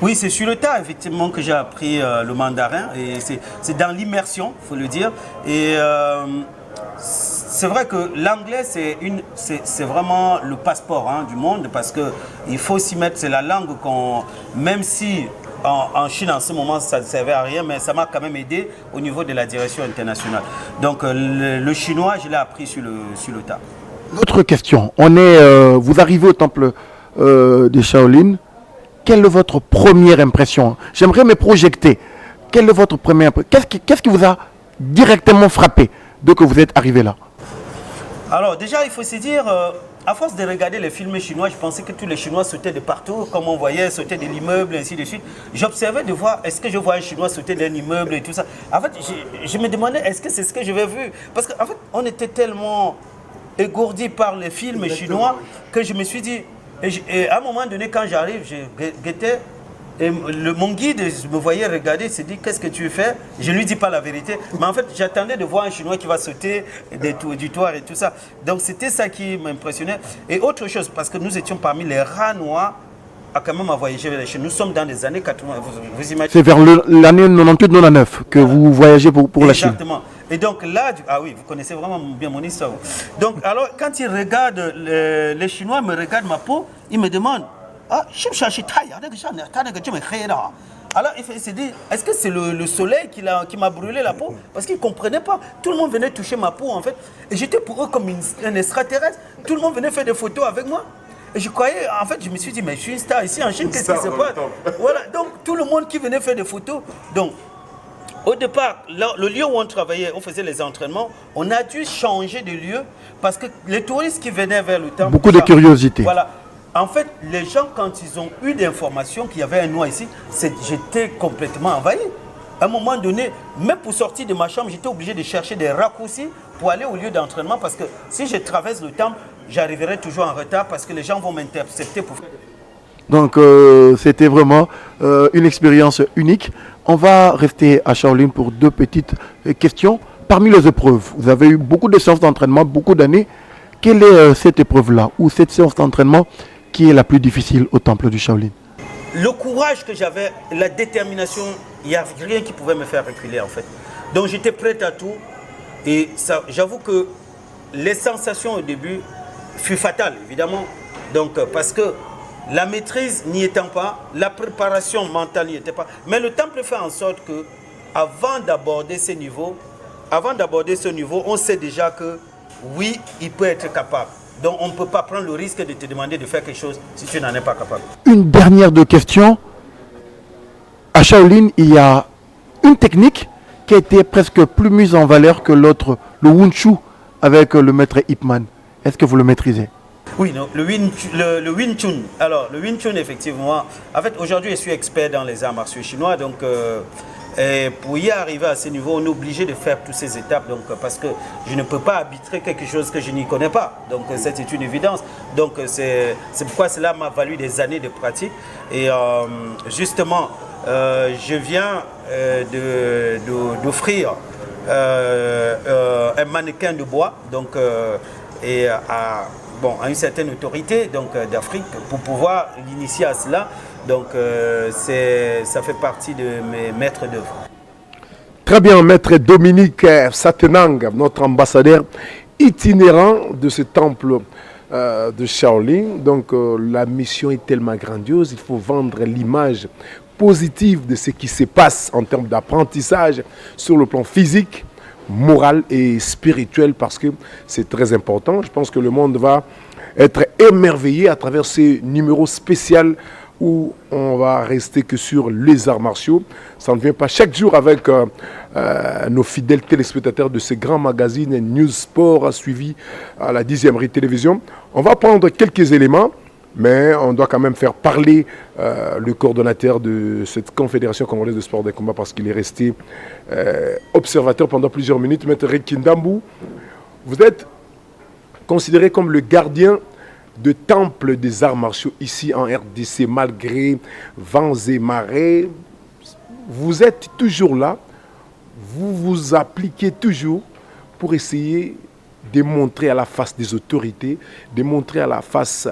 Oui, c'est sur le tas, effectivement, que j'ai appris le mandarin. Et c'est dans l'immersion, il faut le dire. Et c'est vrai que l'anglais, c'est vraiment le passeport du monde, parce qu'il faut s'y mettre. C'est la langue qu'on... Même si en Chine, en ce moment, ça ne servait à rien, mais ça m'a quand même aidé au niveau de la direction internationale. Donc, le chinois, je l'ai appris sur le tas. Autre question. Vous arrivez au temple de Shaolin. Quelle est votre première impression? J'aimerais me projeter. Quelle est votre première impression? Qu'est-ce qui vous a directement frappé dès que vous êtes arrivé là? Alors déjà, il faut se dire, à force de regarder les films chinois, je pensais que tous les Chinois sautaient de partout, comme on voyait sauter de l'immeuble, ainsi de suite. J'observais de voir, est-ce que je vois un Chinois sauter d'un immeuble et tout ça. En fait, je me demandais, est-ce que c'est ce que j'avais vu? Parce qu'en fait, on était tellement égourdis par les films chinois que je me suis dit... Et à un moment donné, quand j'arrive, je guettais, et mon guide me voyait regarder, il s'est dit, qu'est-ce que tu fais? Je ne lui dis pas la vérité, mais en fait, j'attendais de voir un Chinois qui va sauter du toit et tout ça. Donc, c'était ça qui m'impressionnait. Et autre chose, parce que nous étions parmi les rats noirs à quand même à voyager vers la Chine. Nous sommes dans les années 80, vous imaginez? C'est vers l'année 98-99 que vous voyagez pour la Chine. Exactement. Et donc là, ah oui, vous connaissez vraiment bien mon histoire. Donc alors, quand ils regardent, les Chinois me regardent ma peau, ils me demandent, ah, alors il s'est dit, est-ce que c'est le soleil qui m'a brûlé la peau? Parce qu'ils ne comprenaient pas. Tout le monde venait toucher ma peau en fait. Et j'étais pour eux comme un extraterrestre. Tout le monde venait faire des photos avec moi. Et je croyais, en fait, je me suis dit, mais je suis une star ici en Chine, qu'est-ce qui se passe? Voilà, donc tout le monde qui venait faire des photos. Donc, au départ, le lieu où on travaillait, on faisait les entraînements, on a dû changer de lieu parce que les touristes qui venaient vers le temple... Beaucoup de curiosité. Voilà. En fait, les gens, quand ils ont eu d'informations qu'il y avait un noir ici, j'étais complètement envahi. À un moment donné, même pour sortir de ma chambre, j'étais obligé de chercher des raccourcis pour aller au lieu d'entraînement parce que si je traverse le temple, j'arriverai toujours en retard parce que les gens vont m'intercepter pour faire... Donc, c'était vraiment une expérience unique. On va rester à Shaolin pour deux petites questions. Parmi les épreuves, vous avez eu beaucoup de séances d'entraînement, beaucoup d'années. Quelle est cette épreuve-là ou cette séance d'entraînement qui est la plus difficile au temple du Shaolin? Le courage que j'avais, la détermination, il n'y a rien qui pouvait me faire reculer en fait. Donc j'étais prêt à tout. Et j'avoue que les sensations au début furent fatales, évidemment. Donc parce que La maîtrise n'y étant pas, la préparation mentale n'y était pas. Mais le temple fait en sorte que, avant d'aborder ce niveau, on sait déjà que oui, il peut être capable. Donc on ne peut pas prendre le risque de te demander de faire quelque chose si tu n'en es pas capable. Une dernière de questions. À Shaolin, il y a une technique qui a été presque plus mise en valeur que l'autre, le Wushu avec le maître Ip Man. Est-ce que vous le maîtrisez? Oui, donc le Wing Chun. Alors, le Wing Chun, effectivement, en fait, aujourd'hui, je suis expert dans les arts martiaux chinois, donc pour y arriver à ce niveau, on est obligé de faire toutes ces étapes, donc, parce que je ne peux pas arbitrer quelque chose que je n'y connais pas. Donc, c'est une évidence. Donc, c'est pourquoi cela m'a valu des années de pratique. Et justement, je viens d'offrir un mannequin de bois, donc, à une certaine autorité d'Afrique pour pouvoir l'initier à cela. Donc ça fait partie de mes maîtres d'œuvre. Très bien, maître Dominique Satenang, notre ambassadeur itinérant de ce temple de Shaolin. Donc la mission est tellement grandiose, il faut vendre l'image positive de ce qui se passe en termes d'apprentissage sur le plan physique, moral et spirituel, parce que c'est très important. Je pense que le monde va être émerveillé à travers ces numéros spéciaux où on va rester que sur les arts martiaux. Ça ne vient pas chaque jour avec nos fidèles téléspectateurs de ces grands magazines News Sport suivis à la 10e télévision. On va prendre quelques éléments, mais on doit quand même faire parler le coordonnateur de cette confédération congolaise de sport de combat, parce qu'il est resté observateur pendant plusieurs minutes. Maître Rick Ndambu, vous êtes considéré comme le gardien de temple des arts martiaux ici en RDC, malgré vents et marées. Vous êtes toujours là, vous vous appliquez toujours pour essayer de montrer à la face des autorités, de montrer à la face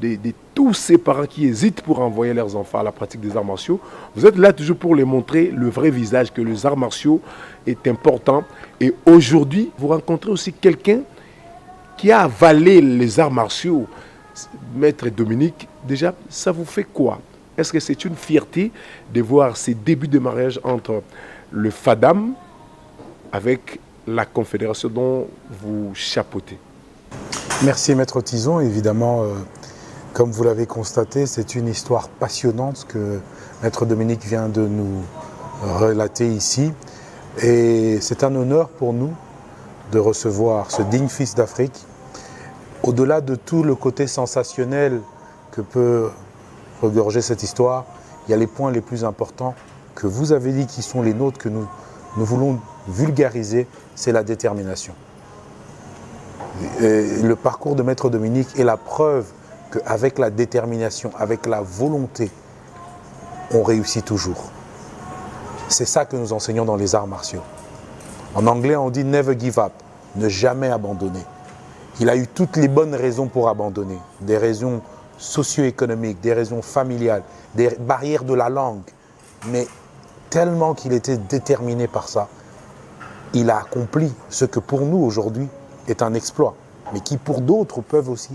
de tous ces parents qui hésitent pour envoyer leurs enfants à la pratique des arts martiaux. Vous êtes là toujours pour les montrer le vrai visage, que les arts martiaux est important. Et aujourd'hui, vous rencontrez aussi quelqu'un qui a avalé les arts martiaux. Maître Dominique, déjà, ça vous fait quoi? Est-ce que c'est une fierté de voir ces débuts de mariage entre le FADAM avec la confédération dont vous chapeautez? Merci Maître Tison. Évidemment, comme vous l'avez constaté, c'est une histoire passionnante que Maître Dominique vient de nous relater ici. Et c'est un honneur pour nous de recevoir ce digne fils d'Afrique. Au-delà de tout le côté sensationnel que peut regorger cette histoire, il y a les points les plus importants que vous avez dit qui sont les nôtres, que nous voulons vulgariser, c'est la détermination. Et le parcours de Maître Dominique est la preuve qu'avec la détermination, avec la volonté, on réussit toujours. C'est ça que nous enseignons dans les arts martiaux. En anglais, on dit « never give up », ne jamais abandonner. Il a eu toutes les bonnes raisons pour abandonner, des raisons socio-économiques, des raisons familiales, des barrières de la langue. Mais tellement qu'il était déterminé par ça, il a accompli ce que pour nous aujourd'hui est un exploit, mais qui pour d'autres peuvent aussi,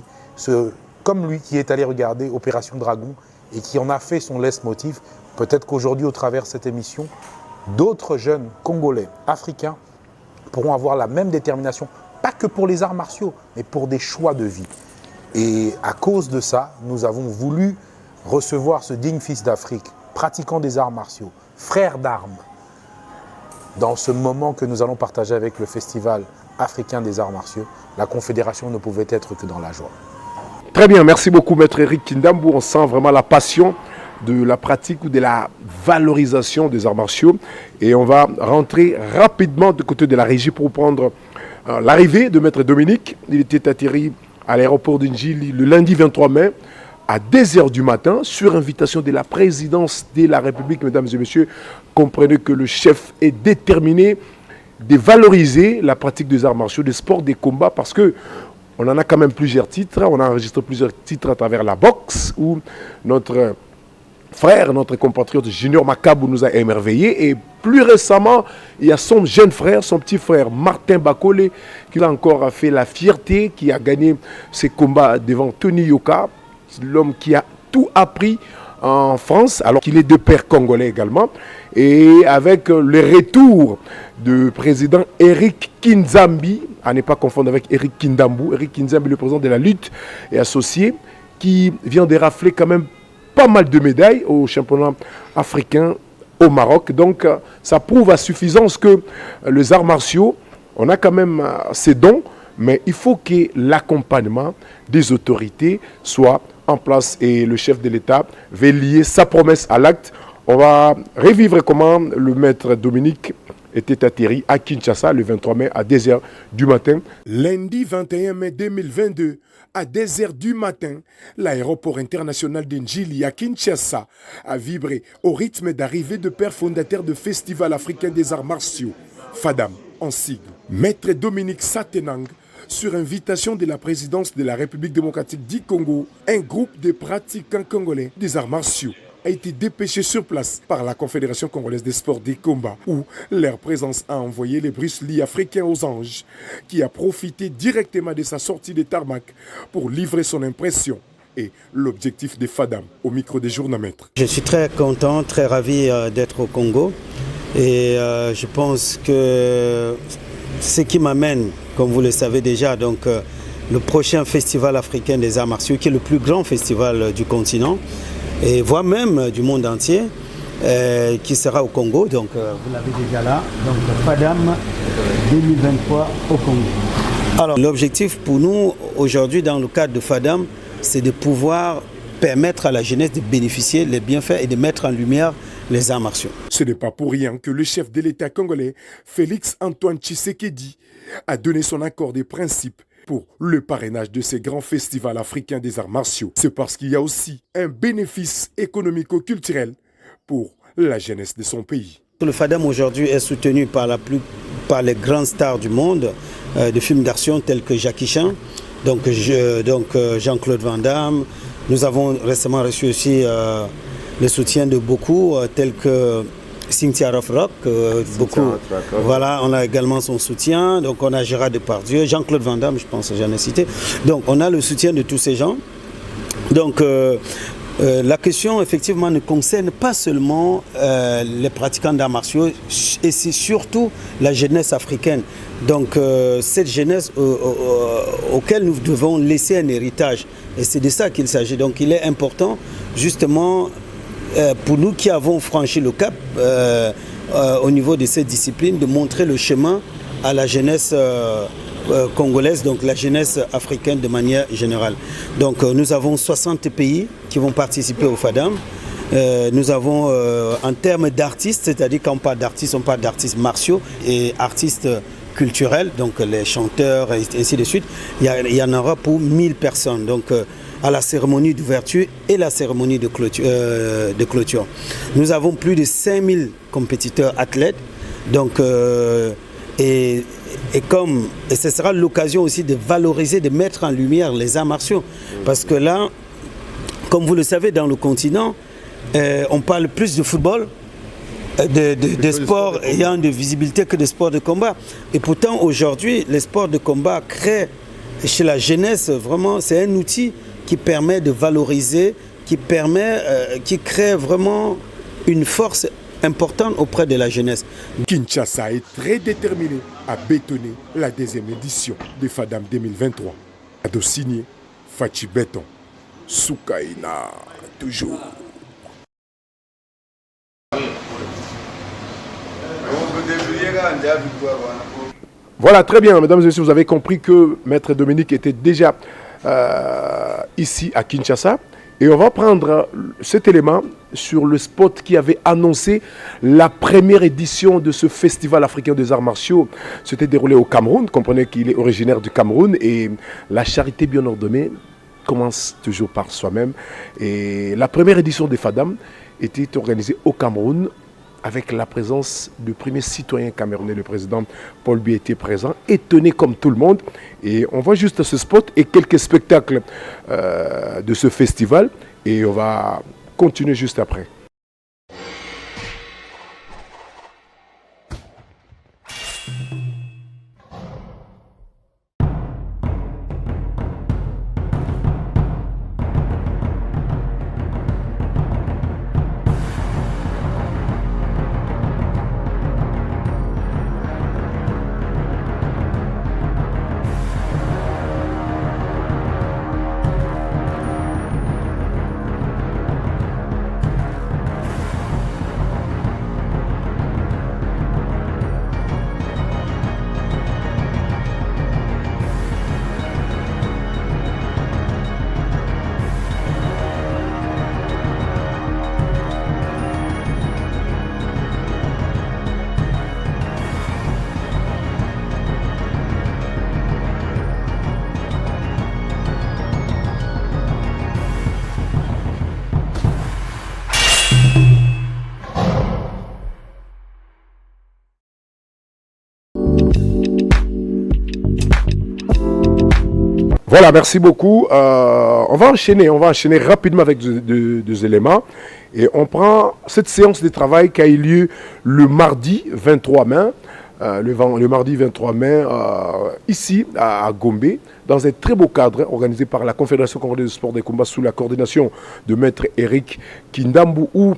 comme lui qui est allé regarder Opération Dragon et qui en a fait son leitmotiv, peut-être qu'aujourd'hui au travers de cette émission, d'autres jeunes Congolais, Africains pourront avoir la même détermination, pas que pour les arts martiaux, mais pour des choix de vie. Et à cause de ça, nous avons voulu recevoir ce digne fils d'Afrique, pratiquant des arts martiaux, frère d'armes, dans ce moment que nous allons partager avec le Festival africain des arts martiaux. La Confédération ne pouvait être que dans la joie. Très bien, merci beaucoup Maître Eric Ndambu. On sent vraiment la passion de la pratique ou de la valorisation des arts martiaux. Et on va rentrer rapidement du côté de la régie pour prendre l'arrivée de Maître Dominique. Il était atterri à l'aéroport d'Njili le lundi 23 mai à 2h du matin sur invitation de la présidence de la République. Mesdames et messieurs, comprenez que le chef est déterminé de valoriser la pratique des arts martiaux, des sports, des combats, parce que on en a quand même plusieurs titres. On a enregistré plusieurs titres à travers la boxe, où notre frère, notre compatriote Junior Makabu nous a émerveillés. Et plus récemment, il y a son jeune frère, son petit frère Martin Bakole, qui a encore fait la fierté, qui a gagné ses combats devant Tony Yoka, l'homme qui a tout appris en France, alors qu'il est de père congolais également, et avec le retour du président Eric Kinzambi, à ne pas confondre avec Eric Kindambou, Eric Kinzambi, le président de la lutte et associé, qui vient de rafler quand même pas mal de médailles au championnat africain au Maroc. Donc ça prouve à suffisance que les arts martiaux, on a quand même ces dons, mais il faut que l'accompagnement des autorités soit en place et le chef de l'État va lier sa promesse à l'acte. On va revivre comment le maître Dominique était atterri à Kinshasa le 23 mai à 2h du matin. Lundi 21 mai 2022, à 2h du matin, l'aéroport international d'Njili à Kinshasa a vibré au rythme d'arrivée de père fondateur de Festival africain des arts martiaux, FADAM en sigle. Maître Dominique Satenang, sur invitation de la présidence de la République démocratique du Congo, un groupe de pratiquants congolais des arts martiaux a été dépêché sur place par la Confédération congolaise des sports des combats, où leur présence a envoyé les Bruce Lee africains aux anges, qui a profité directement de sa sortie de tarmac pour livrer son impression et l'objectif des FADAM au micro des journamètres. Je suis très content, très ravi d'être au Congo et je pense que ce qui m'amène, comme vous le savez déjà, donc le prochain festival africain des arts martiaux, qui est le plus grand festival du continent, et voire même du monde entier, qui sera au Congo. Donc vous l'avez déjà là, donc FADAM 2023 au Congo. Alors l'objectif pour nous aujourd'hui dans le cadre de FADAM, c'est de pouvoir permettre à la jeunesse de bénéficier des bienfaits et de mettre en lumière les arts martiaux. Ce n'est pas pour rien que le chef de l'État congolais, Félix Antoine Tshisekedi, a donné son accord des principes pour le parrainage de ces grands festivals africains des arts martiaux. C'est parce qu'il y a aussi un bénéfice économico-culturel pour la jeunesse de son pays. Le FADAM aujourd'hui est soutenu par les grandes stars du monde de films d'action tels que Jackie Chan, donc Jean-Claude Van Damme. Nous avons récemment reçu aussi le soutien de beaucoup, tels que Cynthia Rothrock, voilà, on a également son soutien. Donc on a Gérard Depardieu, Jean-Claude Van Damme, je pense que j'en ai cité. Donc on a le soutien de tous ces gens. Donc la question effectivement ne concerne pas seulement les pratiquants d'arts martiaux, et c'est surtout la jeunesse africaine. Donc cette jeunesse auquel nous devons laisser un héritage. Et c'est de ça qu'il s'agit. Donc il est important justement pour nous qui avons franchi le cap au niveau de cette discipline, de montrer le chemin à la jeunesse congolaise, donc la jeunesse africaine de manière générale. Donc nous avons 60 pays qui vont participer au FADAM. Nous avons en termes d'artistes, c'est-à-dire quand on parle d'artistes, on parle d'artistes martiaux et artistes culturels, donc les chanteurs et ainsi de suite. Il y en aura pour 1000 personnes. Donc à la cérémonie d'ouverture et la cérémonie de clôture. Nous avons plus de 5000 compétiteurs athlètes. Donc, et ce sera l'occasion aussi de valoriser, de mettre en lumière les arts martiaux. Parce que là, comme vous le savez, dans le continent, on parle plus de football, de sports ayant de visibilité que de sports de combat. Et pourtant, aujourd'hui, les sports de combat créent chez la jeunesse, vraiment, c'est un outil qui permet de valoriser, qui crée vraiment une force importante auprès de la jeunesse. Kinshasa est très déterminé à bétonner la deuxième édition de FADAM 2023. Ado signé Fachi Béton, Soukaina, toujours. Voilà, très bien, mesdames et messieurs, vous avez compris que Maître Dominique était déjà ici à Kinshasa. Et on va prendre cet élément sur le spot qui avait annoncé la première édition de ce festival africain des arts martiaux. C'était déroulé au Cameroun. Comprenez qu'il est originaire du Cameroun. Et la charité bien ordonnée commence toujours par soi-même. Et la première édition des FADAM était organisée au Cameroun, avec la présence du premier citoyen camerounais, le président Paul Biya était présent, étonné comme tout le monde. Et on voit juste ce spot et quelques spectacles de ce festival. Et on va continuer juste après. Voilà, merci beaucoup. On va enchaîner rapidement avec deux éléments. Et on prend cette séance de travail qui a eu lieu le mardi 23 mai, le mardi 23 mai, ici à Gombe, dans un très beau cadre organisé par la Confédération congolaise de sport des combats sous la coordination de Maître Eric Kindambu, où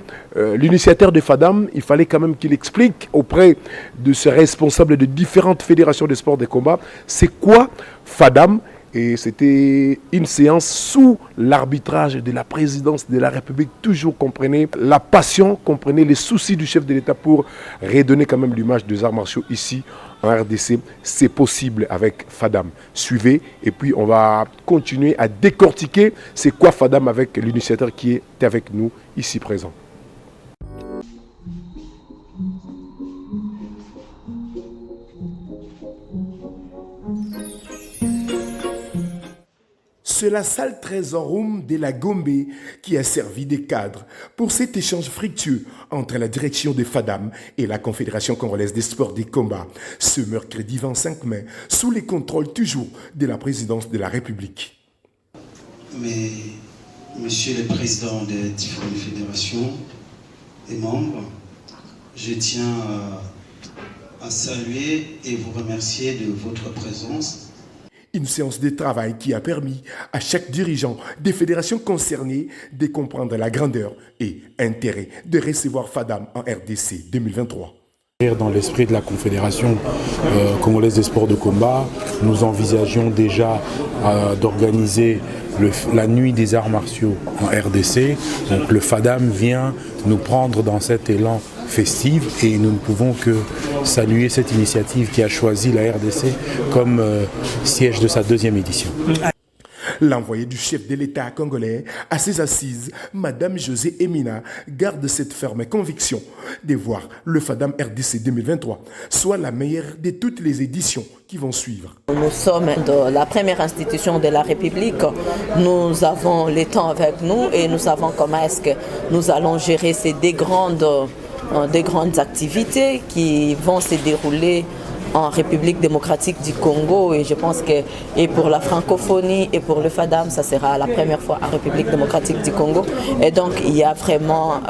l'initiateur de FADAM, il fallait quand même qu'il explique auprès de ses responsables de différentes fédérations de sport des combats, c'est quoi FADAM. Et c'était une séance sous l'arbitrage de la présidence de la République. Toujours comprenez la passion, comprenez les soucis du chef de l'État pour redonner quand même l'image des arts martiaux ici en RDC. C'est possible avec FADAM. Suivez et puis on va continuer à décortiquer c'est quoi FADAM avec l'initiateur qui est avec nous ici présent. C'est la salle Trésor Room de la Gombe qui a servi de cadre pour cet échange fructueux entre la direction de FADAM et la Confédération congolaise des sports des combats ce mercredi 25 mai, sous les contrôles toujours de la présidence de la République. Mais, monsieur le président des différentes fédérations et membres, je tiens à saluer et vous remercier de votre présence. Une séance de travail qui a permis à chaque dirigeant des fédérations concernées de comprendre la grandeur et l'intérêt de recevoir FADAM en RDC 2023. Dans l'esprit de la Confédération congolaise des sports de combat, nous envisagions déjà d'organiser la nuit des arts martiaux en RDC. Donc le FADAM vient nous prendre dans cet élan festif et nous ne pouvons que saluer cette initiative qui a choisi la RDC comme siège de sa 2e édition. L'envoyé du chef de l'État congolais à ses assises, Madame José Emina, garde cette ferme conviction de voir le FADAM RDC 2023 soit la meilleure de toutes les éditions qui vont suivre. Nous sommes de la première institution de la République. Nous avons les temps avec nous et nous savons comment est-ce que nous allons gérer ces des grandes activités qui vont se dérouler en République démocratique du Congo, et je pense que et pour la francophonie et pour le FADAM, ça sera la première fois en République démocratique du Congo. Et donc il y a vraiment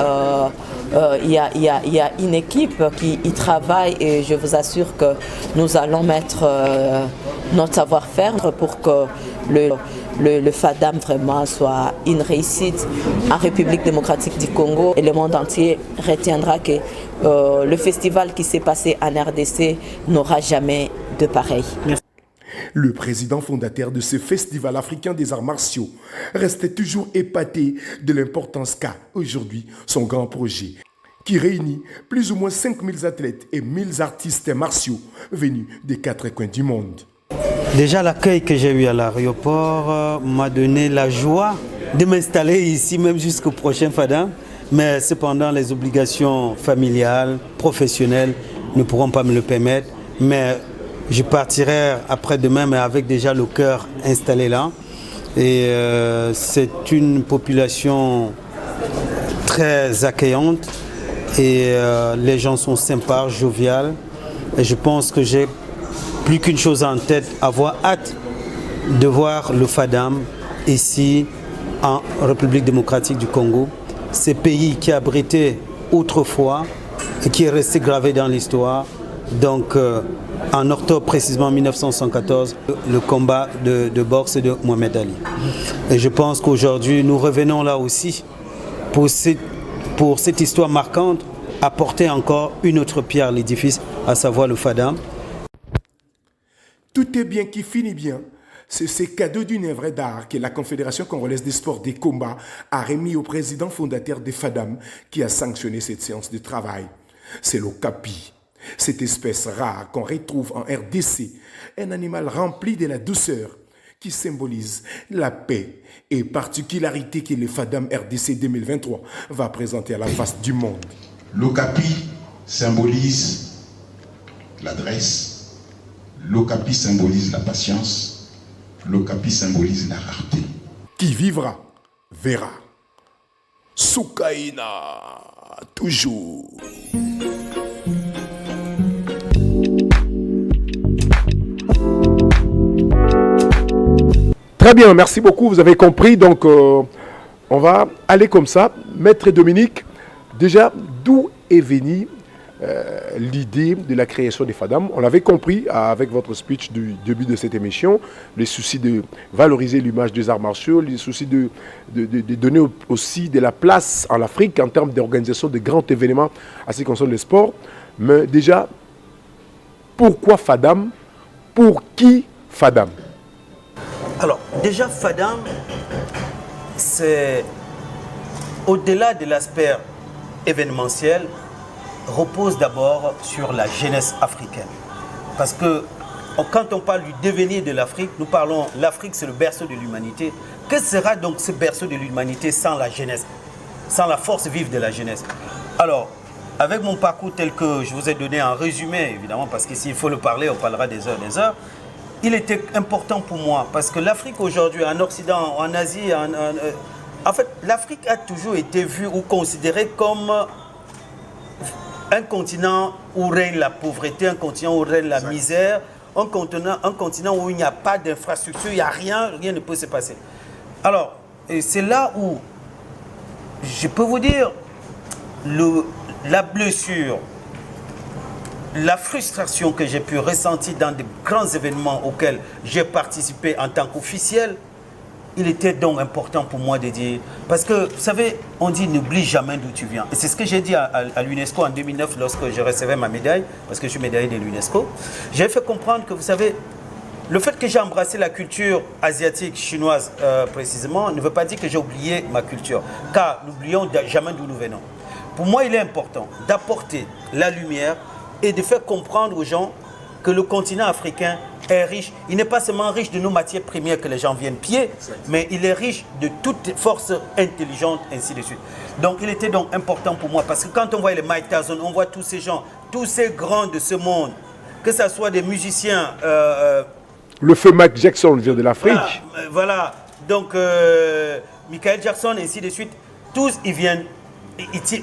il y a une équipe qui y travaille et je vous assure que nous allons mettre notre savoir-faire pour que le FADAM vraiment soit une réussite en République démocratique du Congo, et le monde entier retiendra que le festival qui s'est passé en RDC n'aura jamais de pareil. Merci. Le président fondateur de ce festival africain des arts martiaux restait toujours épaté de l'importance qu'a aujourd'hui son grand projet, qui réunit plus ou moins 5000 athlètes et 1000 artistes martiaux venus des 4 coins du monde. Déjà, l'accueil que j'ai eu à l'aéroport m'a donné la joie de m'installer ici, même jusqu'au prochain FADAM. Mais cependant, les obligations familiales, professionnelles ne pourront pas me le permettre. Mais je partirai après-demain, mais avec déjà le cœur installé là. Et c'est une population très accueillante et les gens sont sympas, joviales. Et je pense que j'ai plus qu'une chose en tête, avoir hâte de voir le FADAM ici en République démocratique du Congo. Ce pays qui abritait autrefois et qui est resté gravé dans l'histoire. Donc en octobre précisément 1914, le combat de boxe de Mohamed Ali. Et je pense qu'aujourd'hui nous revenons là aussi pour cette histoire marquante, apporter encore une autre pierre à l'édifice, à savoir le FADAM. Tout est bien qui finit bien. C'est ce cadeau d'une œuvre d'art que la Confédération congolaise des sports des combats a remis au président fondateur des FADAM qui a sanctionné cette séance de travail. C'est l'okapi, cette espèce rare qu'on retrouve en RDC, un animal rempli de la douceur qui symbolise la paix et particularité que le FADAM RDC 2023 va présenter à la face du monde. L'okapi symbolise l'adresse. L'okapi symbolise la patience. L'okapi symbolise la rareté. Qui vivra, verra. Soukaina, toujours. Très bien, merci beaucoup, vous avez compris. Donc, on va aller comme ça. Maître Dominique, déjà, d'où est venue l'idée de la création des FADAM? On l'avait compris avec votre speech du début de cette émission, le souci de valoriser l'image des arts martiaux, le souci de donner aussi de la place en Afrique en termes d'organisation de grands événements à ce qui concerne le sport. Mais déjà, pourquoi FADAM? Pour qui FADAM? Alors, déjà, FADAM, c'est au-delà de l'aspect événementiel, repose d'abord sur la jeunesse africaine. Parce que quand on parle du devenir de l'Afrique, nous parlons, l'Afrique c'est le berceau de l'humanité. Que sera donc ce berceau de l'humanité sans la jeunesse, sans la force vive de la jeunesse? Alors, avec mon parcours tel que je vous ai donné en résumé, évidemment, parce que s'il faut le parler, on parlera des heures, il était important pour moi, parce que l'Afrique aujourd'hui, en Occident, en Asie, en fait, l'Afrique a toujours été vue ou considérée comme un continent où règne la pauvreté, un continent où règne la misère, un continent où il n'y a pas d'infrastructure, il n'y a rien ne peut se passer. Alors, c'est là où, je peux vous dire, la blessure, la frustration que j'ai pu ressentir dans de grands événements auxquels j'ai participé en tant qu'officiel, il était donc important pour moi de dire, parce que vous savez, on dit n'oublie jamais d'où tu viens. Et c'est ce que j'ai dit à l'UNESCO en 2009 lorsque je recevais ma médaille, parce que je suis médaillé de l'UNESCO. J'ai fait comprendre que vous savez, le fait que j'ai embrassé la culture asiatique, chinoise précisément, ne veut pas dire que j'ai oublié ma culture, car n'oublions jamais d'où nous venons. Pour moi, il est important d'apporter la lumière et de faire comprendre aux gens que le continent africain est riche. Il n'est pas seulement riche de nos matières premières que les gens viennent piller, mais il est riche de toutes forces intelligentes, ainsi de suite. Donc il était donc important pour moi, parce que quand on voit les Mike Tyson, on voit tous ces gens, tous ces grands de ce monde, que ce soit des musiciens... le feu Mike Jackson vient de l'Afrique. Voilà. Donc Michael Jackson, ainsi de suite, tous ils viennent,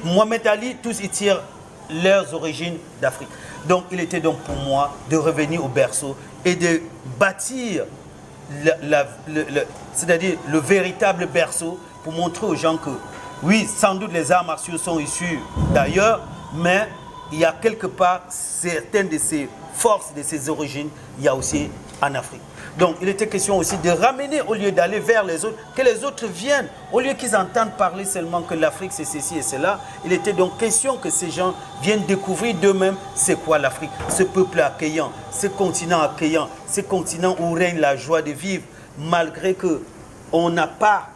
Mohamed Ali, tous ils tirent leurs origines d'Afrique. Donc il était donc pour moi de revenir au berceau et de bâtir c'est-à-dire le véritable berceau pour montrer aux gens que oui, sans doute les arts martiaux sont issus d'ailleurs, mais il y a quelque part certaines de ces forces, de ces origines, il y a aussi en Afrique. Donc il était question aussi de ramener, au lieu d'aller vers les autres, que les autres viennent, au lieu qu'ils entendent parler seulement que l'Afrique c'est ceci et cela. Il était donc question que ces gens viennent découvrir d'eux-mêmes c'est quoi l'Afrique, ce peuple accueillant, ce continent accueillant, ce continent où règne la joie de vivre, malgré qu'on n'a pas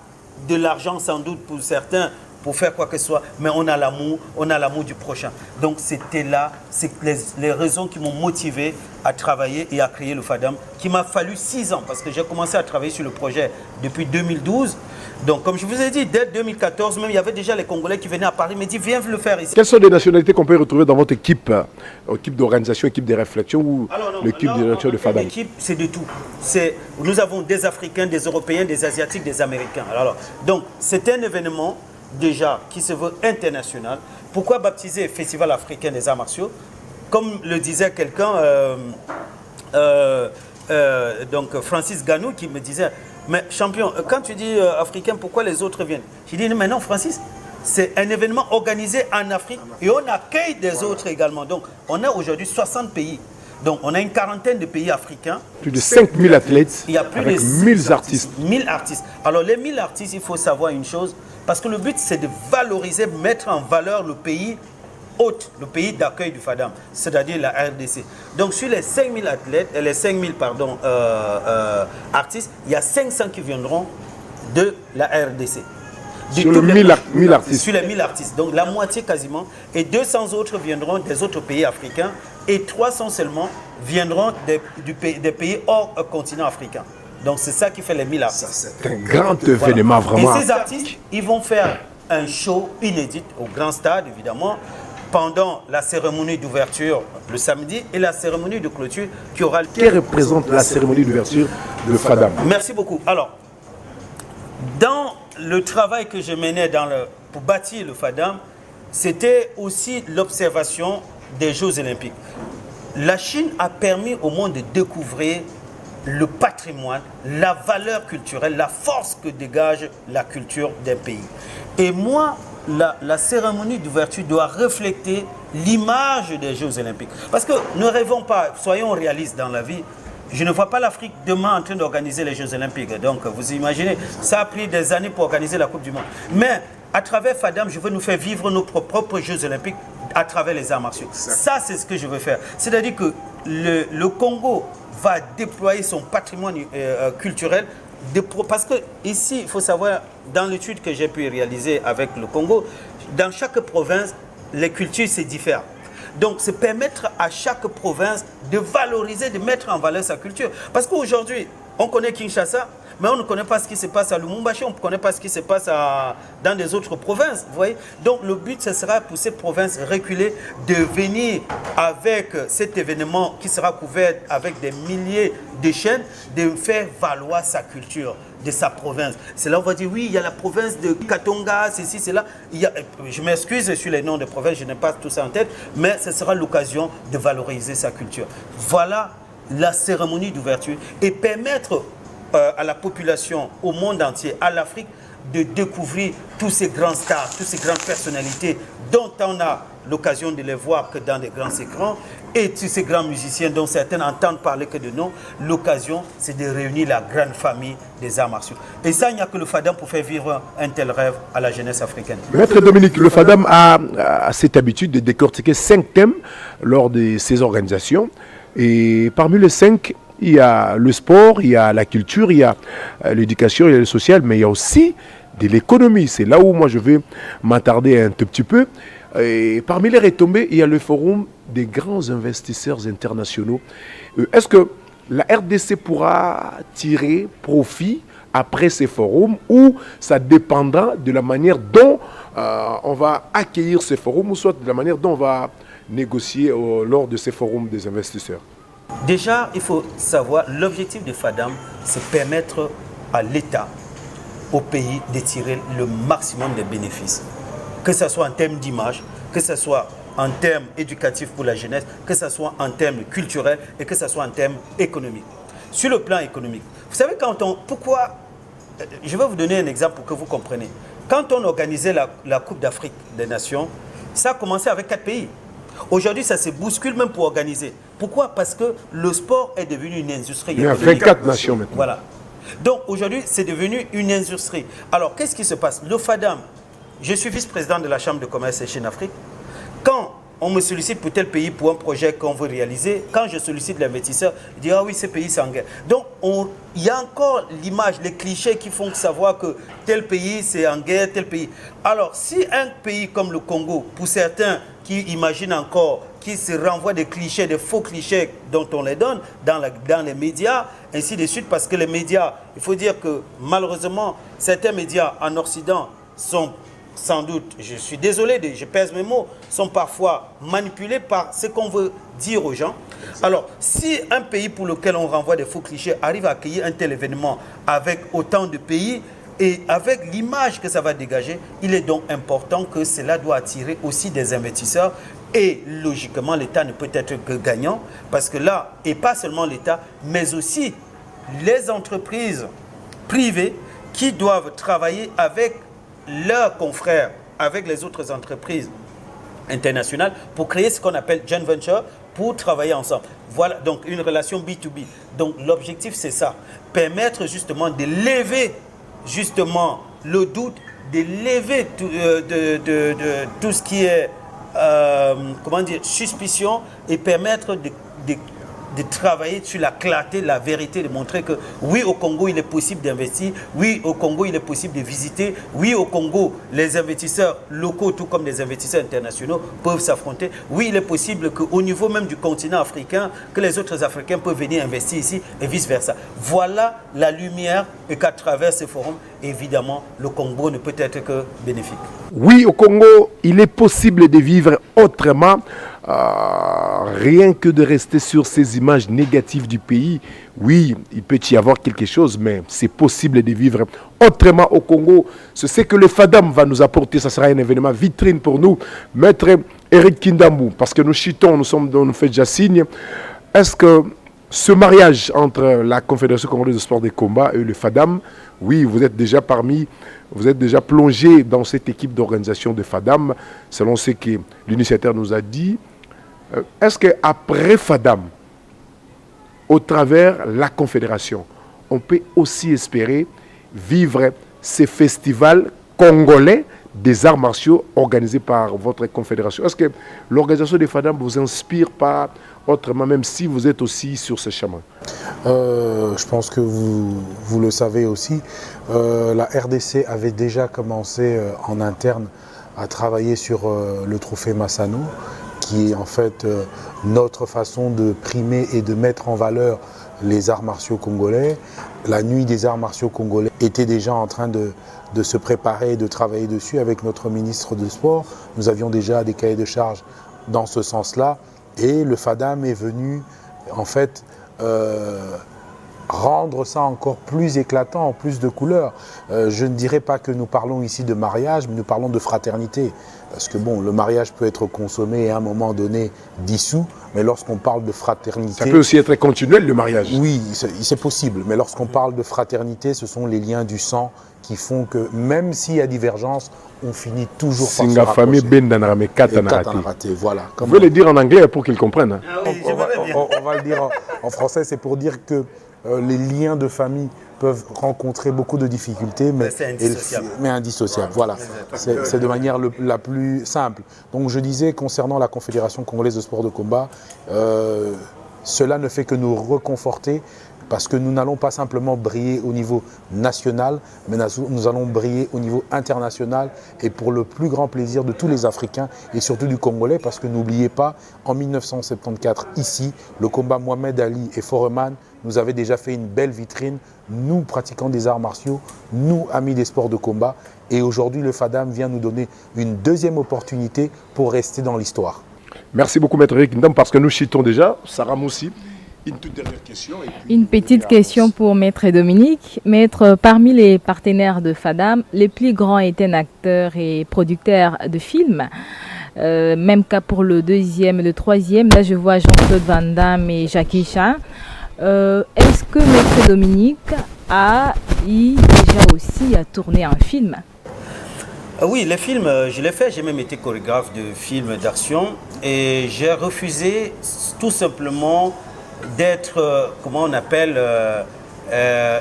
de l'argent sans doute pour certains, pour faire quoi que ce soit, mais on a l'amour du prochain. Donc c'était là, c'est les raisons qui m'ont motivé à travailler et à créer le FADAM, qui m'a fallu 6 ans, parce que j'ai commencé à travailler sur le projet depuis 2012. Donc comme je vous ai dit, dès 2014, même il y avait déjà les Congolais qui venaient à Paris, me disaient viens le faire ici. Quelles sont les nationalités qu'on peut retrouver dans votre équipe, équipe d'organisation, équipe de réflexion ou l'équipe de direction de FADAM? L'équipe, c'est de tout. Nous avons des Africains, des Européens, des Asiatiques, des Américains. Donc c'est un événement déjà qui se veut international. Pourquoi baptiser Festival africain des arts martiaux? Comme le disait quelqu'un, donc Francis Ganou, qui me disait, mais champion, quand tu dis africain, pourquoi les autres viennent? J'ai dit, mais non Francis, c'est un événement organisé en Afrique et on accueille des autres également. Donc on a aujourd'hui 60 pays. Donc on a une quarantaine de pays africains. Plus de 5000 athlètes, il y a plus avec de 1000 artistes. 1000 artistes. Alors les 1000 artistes, il faut savoir une chose, parce que le but c'est de valoriser, mettre en valeur le pays hôte, le pays d'accueil du FADAM, c'est-à-dire la RDC. Donc sur les 5000 athlètes, les 5000 artistes, il y a 500 qui viendront de la RDC. Sur les 1000 artistes. Sur les 1000 artistes, donc la moitié quasiment, et 200 autres viendront des autres pays africains, et 300 seulement viendront des pays hors continent africain. Donc c'est ça qui fait les 1000 artistes. C'est un grand événement, vraiment. Et ces artistes, ils vont faire un show inédit au grand stade, évidemment, pendant la cérémonie d'ouverture le samedi et la cérémonie de clôture qui aura lieu. Qui représente la cérémonie d'ouverture de FADAM? Merci beaucoup. Alors, dans le travail que je menais pour bâtir le FADAM, c'était aussi l'observation des Jeux Olympiques. La Chine a permis au monde de découvrir le patrimoine, la valeur culturelle, la force que dégage la culture d'un pays. Et moi, la cérémonie d'ouverture doit refléter l'image des Jeux Olympiques. Parce que ne rêvons pas, soyons réalistes dans la vie. Je ne vois pas l'Afrique demain en train d'organiser les Jeux Olympiques. Donc, vous imaginez, ça a pris des années pour organiser la Coupe du Monde. Mais à travers FADAM, je veux nous faire vivre nos propres Jeux Olympiques à travers les arts martiaux. Ça, c'est ce que je veux faire. C'est-à-dire que le Congo va déployer son patrimoine culturel. Parce que ici, il faut savoir, dans l'étude que j'ai pu réaliser avec le Congo, dans chaque province, les cultures se diffèrent. Donc, c'est permettre à chaque province de valoriser, de mettre en valeur sa culture. Parce qu'aujourd'hui, on connaît Kinshasa, mais on ne connaît pas ce qui se passe à Lumumbashi, on ne connaît pas ce qui se passe dans des autres provinces. Vous voyez. Donc, le but, ce sera pour ces provinces reculées de venir avec cet événement qui sera couvert avec des milliers de chaînes, de faire valoir sa culture de sa province. C'est là où on va dire, oui, il y a la province de Katonga, ceci, cela. Je m'excuse sur les noms de provinces, je n'ai pas tout ça en tête, mais ce sera l'occasion de valoriser sa culture. Voilà la cérémonie d'ouverture et permettre à la population, au monde entier, à l'Afrique, de découvrir tous ces grands stars, toutes ces grandes personnalités dont on a l'occasion de les voir que dans les grands écrans, et tous ces grands musiciens dont certains entendent parler que de nom. L'occasion, c'est de réunir la grande famille des arts martiaux. Et ça, il n'y a que le FADAM pour faire vivre un tel rêve à la jeunesse africaine. Maître Dominique, le FADAM a cette habitude de décortiquer 5 thèmes lors de ses organisations. Et parmi les 5, il y a le sport, il y a la culture, il y a l'éducation, il y a le social, mais il y a aussi de l'économie. C'est là où moi je vais m'attarder un tout petit peu. Et parmi les retombées, il y a le forum des grands investisseurs internationaux. Est-ce que la RDC pourra tirer profit après ces forums ou ça dépendra de la manière dont on va accueillir ces forums ou soit de la manière dont on va négocier lors de ces forums des investisseurs? Déjà, il faut savoir, l'objectif de FADAM, c'est permettre à l'État, au pays, de tirer le maximum de bénéfices. Que ce soit en termes d'image, que ce soit en termes éducatifs pour la jeunesse, que ce soit en termes culturels et que ce soit en termes économiques. Sur le plan économique, vous savez pourquoi, je vais vous donner un exemple pour que vous compreniez. Quand on organisait la Coupe d'Afrique des Nations, ça a commencé avec 4 pays. Aujourd'hui, ça se bouscule même pour organiser. Pourquoi? Parce que le sport est devenu une industrie. Il y a 24 nations maintenant. Voilà. Donc aujourd'hui, c'est devenu une industrie. Alors, qu'est-ce qui se passe? Le FADAM, je suis vice-président de la Chambre de commerce et Chine Afrique. Quand on me sollicite pour tel pays, pour un projet qu'on veut réaliser, quand je sollicite l'investisseur, il dit « Ah oui, ce pays, c'est en guerre ». Donc, il y a encore l'image, les clichés qui font savoir que tel pays, c'est en guerre, tel pays. Alors, si un pays comme le Congo, pour certains qui imaginent encore, qui se renvoient des clichés, des faux clichés dont on les donne dans les médias, ainsi de suite, parce que les médias, il faut dire que malheureusement, certains médias en Occident sont sans doute, je suis désolé, je pèse mes mots, sont parfois manipulés par ce qu'on veut dire aux gens. Alors, si un pays pour lequel on renvoie des faux clichés arrive à accueillir un tel événement avec autant de pays et avec l'image que ça va dégager, il est donc important que cela doit attirer aussi des investisseurs. Et logiquement, l'État ne peut être que gagnant parce que là, et pas seulement l'État, mais aussi les entreprises privées qui doivent travailler avec leurs confrères, avec les autres entreprises internationales pour créer ce qu'on appelle joint venture, pour travailler ensemble. Voilà, donc une relation B2B. Donc l'objectif, c'est ça, permettre justement de lever justement le doute, de lever tout ce qui est suspicion et permettre de travailler sur la clarté, la vérité, de montrer que oui, au Congo, il est possible d'investir, oui, au Congo, il est possible de visiter, oui, au Congo, les investisseurs locaux, tout comme les investisseurs internationaux, peuvent s'affronter, oui, il est possible qu'au niveau même du continent africain, que les autres Africains peuvent venir investir ici et vice-versa. Voilà la lumière et qu'à travers ces forums, évidemment, le Congo ne peut être que bénéfique. Oui, au Congo, il est possible de vivre autrement. Rien que de rester sur ces images négatives du pays, oui, il peut y avoir quelque chose, mais c'est possible de vivre autrement au Congo. Ce que le FADAM va nous apporter, ça sera un événement vitrine pour nous. Maître Eric Kindambou, parce que nous chitons, nous sommes dans nos fêtes déjà signes. Est-ce que ce mariage entre la Confédération congolaise de sport des combats et le FADAM, oui, vous êtes déjà plongé dans cette équipe d'organisation de FADAM, selon ce que l'initiateur nous a dit. Est-ce qu'après FADAM, au travers la Confédération, on peut aussi espérer vivre ces festivals congolais des arts martiaux organisés par votre confédération? Est-ce que l'organisation des FADAM vous inspire pas autrement, même si vous êtes aussi sur ce chemin? Je pense que vous le savez aussi, la RDC avait déjà commencé en interne à travailler sur le trophée Massano, qui est en fait notre façon de primer et de mettre en valeur les arts martiaux congolais. La nuit des arts martiaux congolais était déjà en train de se préparer et de travailler dessus avec notre ministre de Sport. Nous avions déjà des cahiers de charges dans ce sens-là. Et le FADAM est venu en fait rendre ça encore plus éclatant, plus de couleurs. Je ne dirais pas que nous parlons ici de mariage, mais nous parlons de fraternité. Parce que bon, le mariage peut être consommé et à un moment donné dissous, mais lorsqu'on parle de fraternité... Ça peut aussi être continuel, le mariage. Oui, c'est possible, mais lorsqu'on parle de fraternité, ce sont les liens du sang qui font que même s'il y a divergence, on finit toujours par se rapprocher. Voilà. Vous pouvez le dire en anglais pour qu'ils comprennent. Hein. Ah oui, on va le dire en français, c'est pour dire que les liens de famille peuvent rencontrer beaucoup de difficultés, mais indissociables. Voilà, c'est de manière la plus simple. Donc je disais, concernant la Confédération congolaise de sport de combat, cela ne fait que nous reconforter, parce que nous n'allons pas simplement briller au niveau national, mais nous allons briller au niveau international, et pour le plus grand plaisir de tous les Africains, et surtout du Congolais, parce que n'oubliez pas, en 1974, ici, le combat Mohamed Ali et Foreman nous avait déjà fait une belle vitrine, nous pratiquants des arts martiaux, nous amis des sports de combat, et aujourd'hui le FADAM vient nous donner une deuxième opportunité pour rester dans l'histoire. Merci beaucoup Maître Eric Ndam, parce que nous chitons déjà, Sarah Moussi. Une toute dernière question. Et puis une petite question pour Maître Dominique. Maître, parmi les partenaires de FADAM, les plus grands étaient acteurs et producteurs de films. Même cas pour le deuxième et le troisième. Là, je vois Jean-Claude Van Damme et Jackie Chan. Est-ce que Maître Dominique a eu déjà aussi à tourner un film? Oui, les films, je l'ai fait. J'ai même été chorégraphe de films d'action. Et j'ai refusé tout simplement d'être, comment on appelle,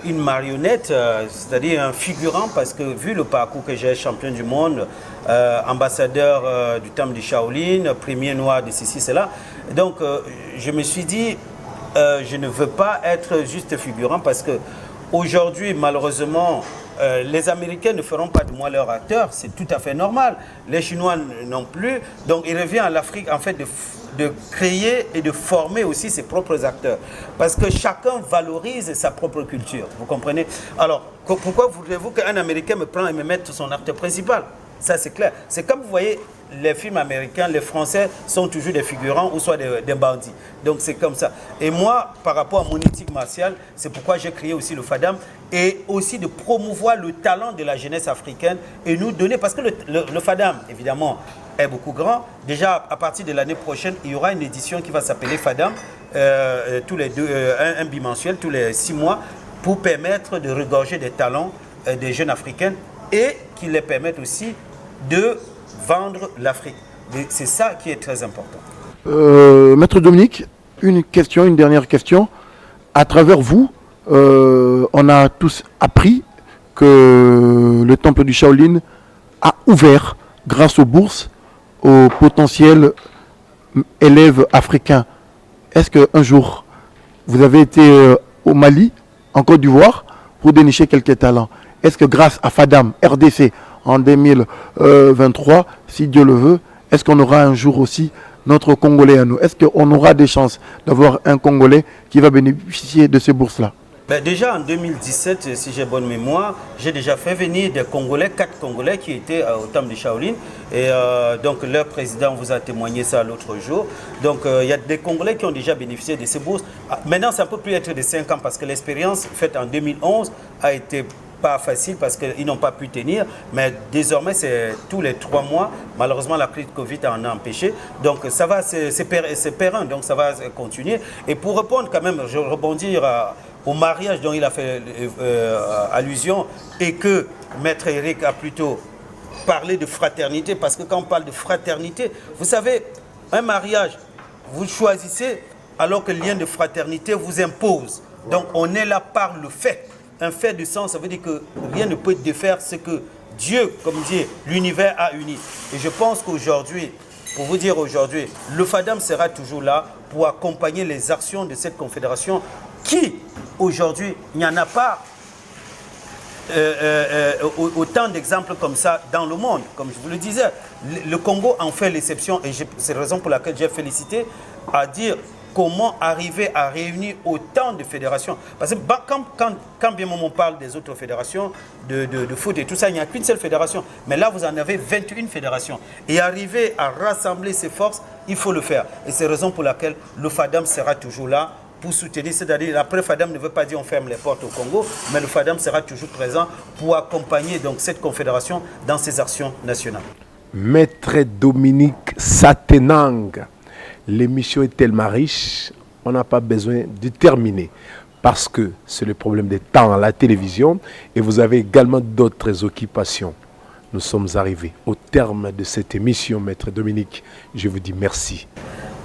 une marionnette, c'est-à-dire un figurant, parce que vu le parcours que j'ai, champion du monde, ambassadeur du temple de Shaolin, premier noir de ceci, cela, donc je me suis dit, je ne veux pas être juste figurant, parce que aujourd'hui, malheureusement, les Américains ne feront pas de moi leur acteur, c'est tout à fait normal. Les Chinois non plus. Donc il revient à l'Afrique en fait de créer et de former aussi ses propres acteurs. Parce que chacun valorise sa propre culture. Vous comprenez? Alors, pourquoi voudrez-vous qu'un Américain me prenne et me mette son acteur principal? Ça c'est clair. C'est comme vous voyez, les films américains, les Français sont toujours des figurants ou soit des bandits. Donc c'est comme ça. Et moi, par rapport à mon éthique martiale, c'est pourquoi j'ai créé aussi le FADAM, et aussi de promouvoir le talent de la jeunesse africaine et nous donner, parce que le FADAM, évidemment, est beaucoup grand. Déjà, à partir de l'année prochaine, il y aura une édition qui va s'appeler FADAM, tous les un bimensuel, tous les 6 mois, pour permettre de regorger des talents des jeunes africains et qui les permettent aussi de vendre l'Afrique. C'est ça qui est très important. Maître Dominique, une dernière question. À travers vous, on a tous appris que le temple du Shaolin a ouvert, grâce aux bourses, aux potentiels élèves africains. Est-ce qu'un jour, vous avez été au Mali, en Côte d'Ivoire, pour dénicher quelques talents? Est-ce que grâce à FADAM, RDC, en 2023, si Dieu le veut, est-ce qu'on aura un jour aussi notre Congolais à nous? Est-ce qu'on aura des chances d'avoir un Congolais qui va bénéficier de ces bourses-là? Déjà en 2017, si j'ai bonne mémoire, j'ai déjà fait venir des Congolais, 4 Congolais qui étaient au temple de Shaolin. Et donc leur président vous a témoigné ça l'autre jour. Donc il y a des Congolais qui ont déjà bénéficié de ces bourses. Maintenant, ça ne peut plus être de 5 ans parce que l'expérience faite en 2011 a été pas facile parce qu'ils n'ont pas pu tenir, mais désormais c'est tous les 3 mois. Malheureusement, la crise de Covid en a empêché. Donc ça va, c'est pérenne, donc ça va continuer. Et pour répondre quand même, je rebondir au mariage dont il a fait allusion et que Maître Eric a plutôt parlé de fraternité, parce que quand on parle de fraternité, vous savez, un mariage, vous choisissez alors que le lien de fraternité vous impose. Donc on est là par le fait. Un fait de sens, ça veut dire que rien ne peut défaire ce que Dieu, comme dit, l'univers a uni. Et je pense qu'aujourd'hui, pour vous dire aujourd'hui, le FADAM sera toujours là pour accompagner les actions de cette confédération qui, aujourd'hui, il n'y en a pas autant d'exemples comme ça dans le monde. Comme je vous le disais, le Congo en fait l'exception et c'est la raison pour laquelle j'ai félicité à dire comment arriver à réunir autant de fédérations. Parce que quand bien on parle des autres fédérations de foot et tout ça, il n'y a qu'une seule fédération. Mais là, vous en avez 21 fédérations. Et arriver à rassembler ces forces, il faut le faire. Et c'est la raison pour laquelle le FADAM sera toujours là pour soutenir. C'est-à-dire, après FADAM ne veut pas dire on ferme les portes au Congo, mais le FADAM sera toujours présent pour accompagner donc, cette confédération dans ses actions nationales. Maître Dominique Satenang, l'émission est tellement riche, on n'a pas besoin de terminer parce que c'est le problème des temps à la télévision et vous avez également d'autres occupations. Nous sommes arrivés au terme de cette émission, Maître Dominique. Je vous dis merci.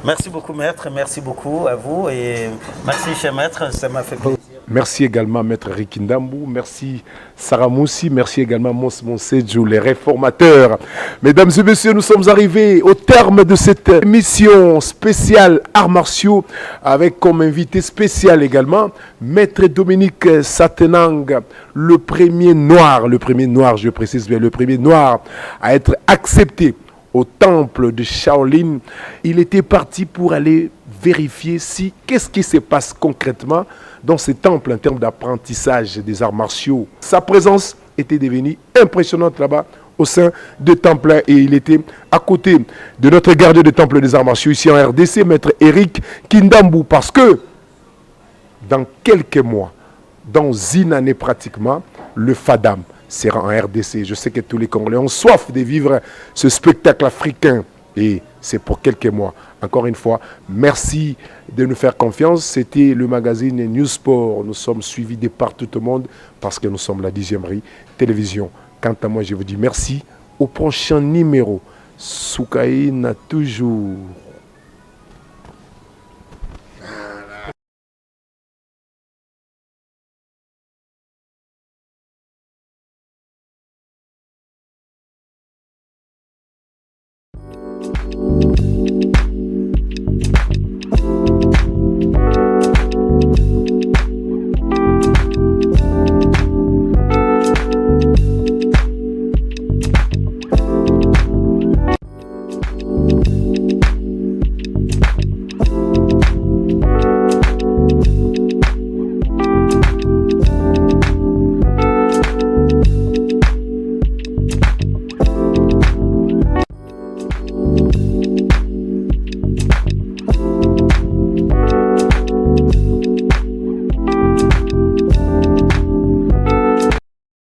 Merci beaucoup, Maître. Merci beaucoup à vous et merci, cher Maître. Ça m'a fait plaisir. Merci également Maître Rikindambou, merci Sarah Moussi, merci également Mons Monsedjou, les réformateurs. Mesdames et messieurs, nous sommes arrivés au terme de cette émission spéciale arts martiaux avec comme invité spécial également Maître Dominique Satenang, le premier noir, je précise bien, le premier noir à être accepté au temple de Shaolin. Il était parti pour aller vérifier si qu'est-ce qui se passe concrètement dans ces temples en termes d'apprentissage des arts martiaux. Sa présence était devenue impressionnante là-bas au sein de temple et il était à côté de notre gardien de temple des arts martiaux ici en RDC, Maître Eric Kindambou, parce que dans quelques mois, dans une année pratiquement, le FADAM sera en RDC. Je sais que tous les Congolais ont soif de vivre ce spectacle africain et c'est pour quelques mois. Encore une fois, merci de nous faire confiance. C'était le magazine News Sport. Nous sommes suivis de partout au monde parce que nous sommes la 10e télévision. Quant à moi, je vous dis merci. Au prochain numéro, Soukaïna toujours.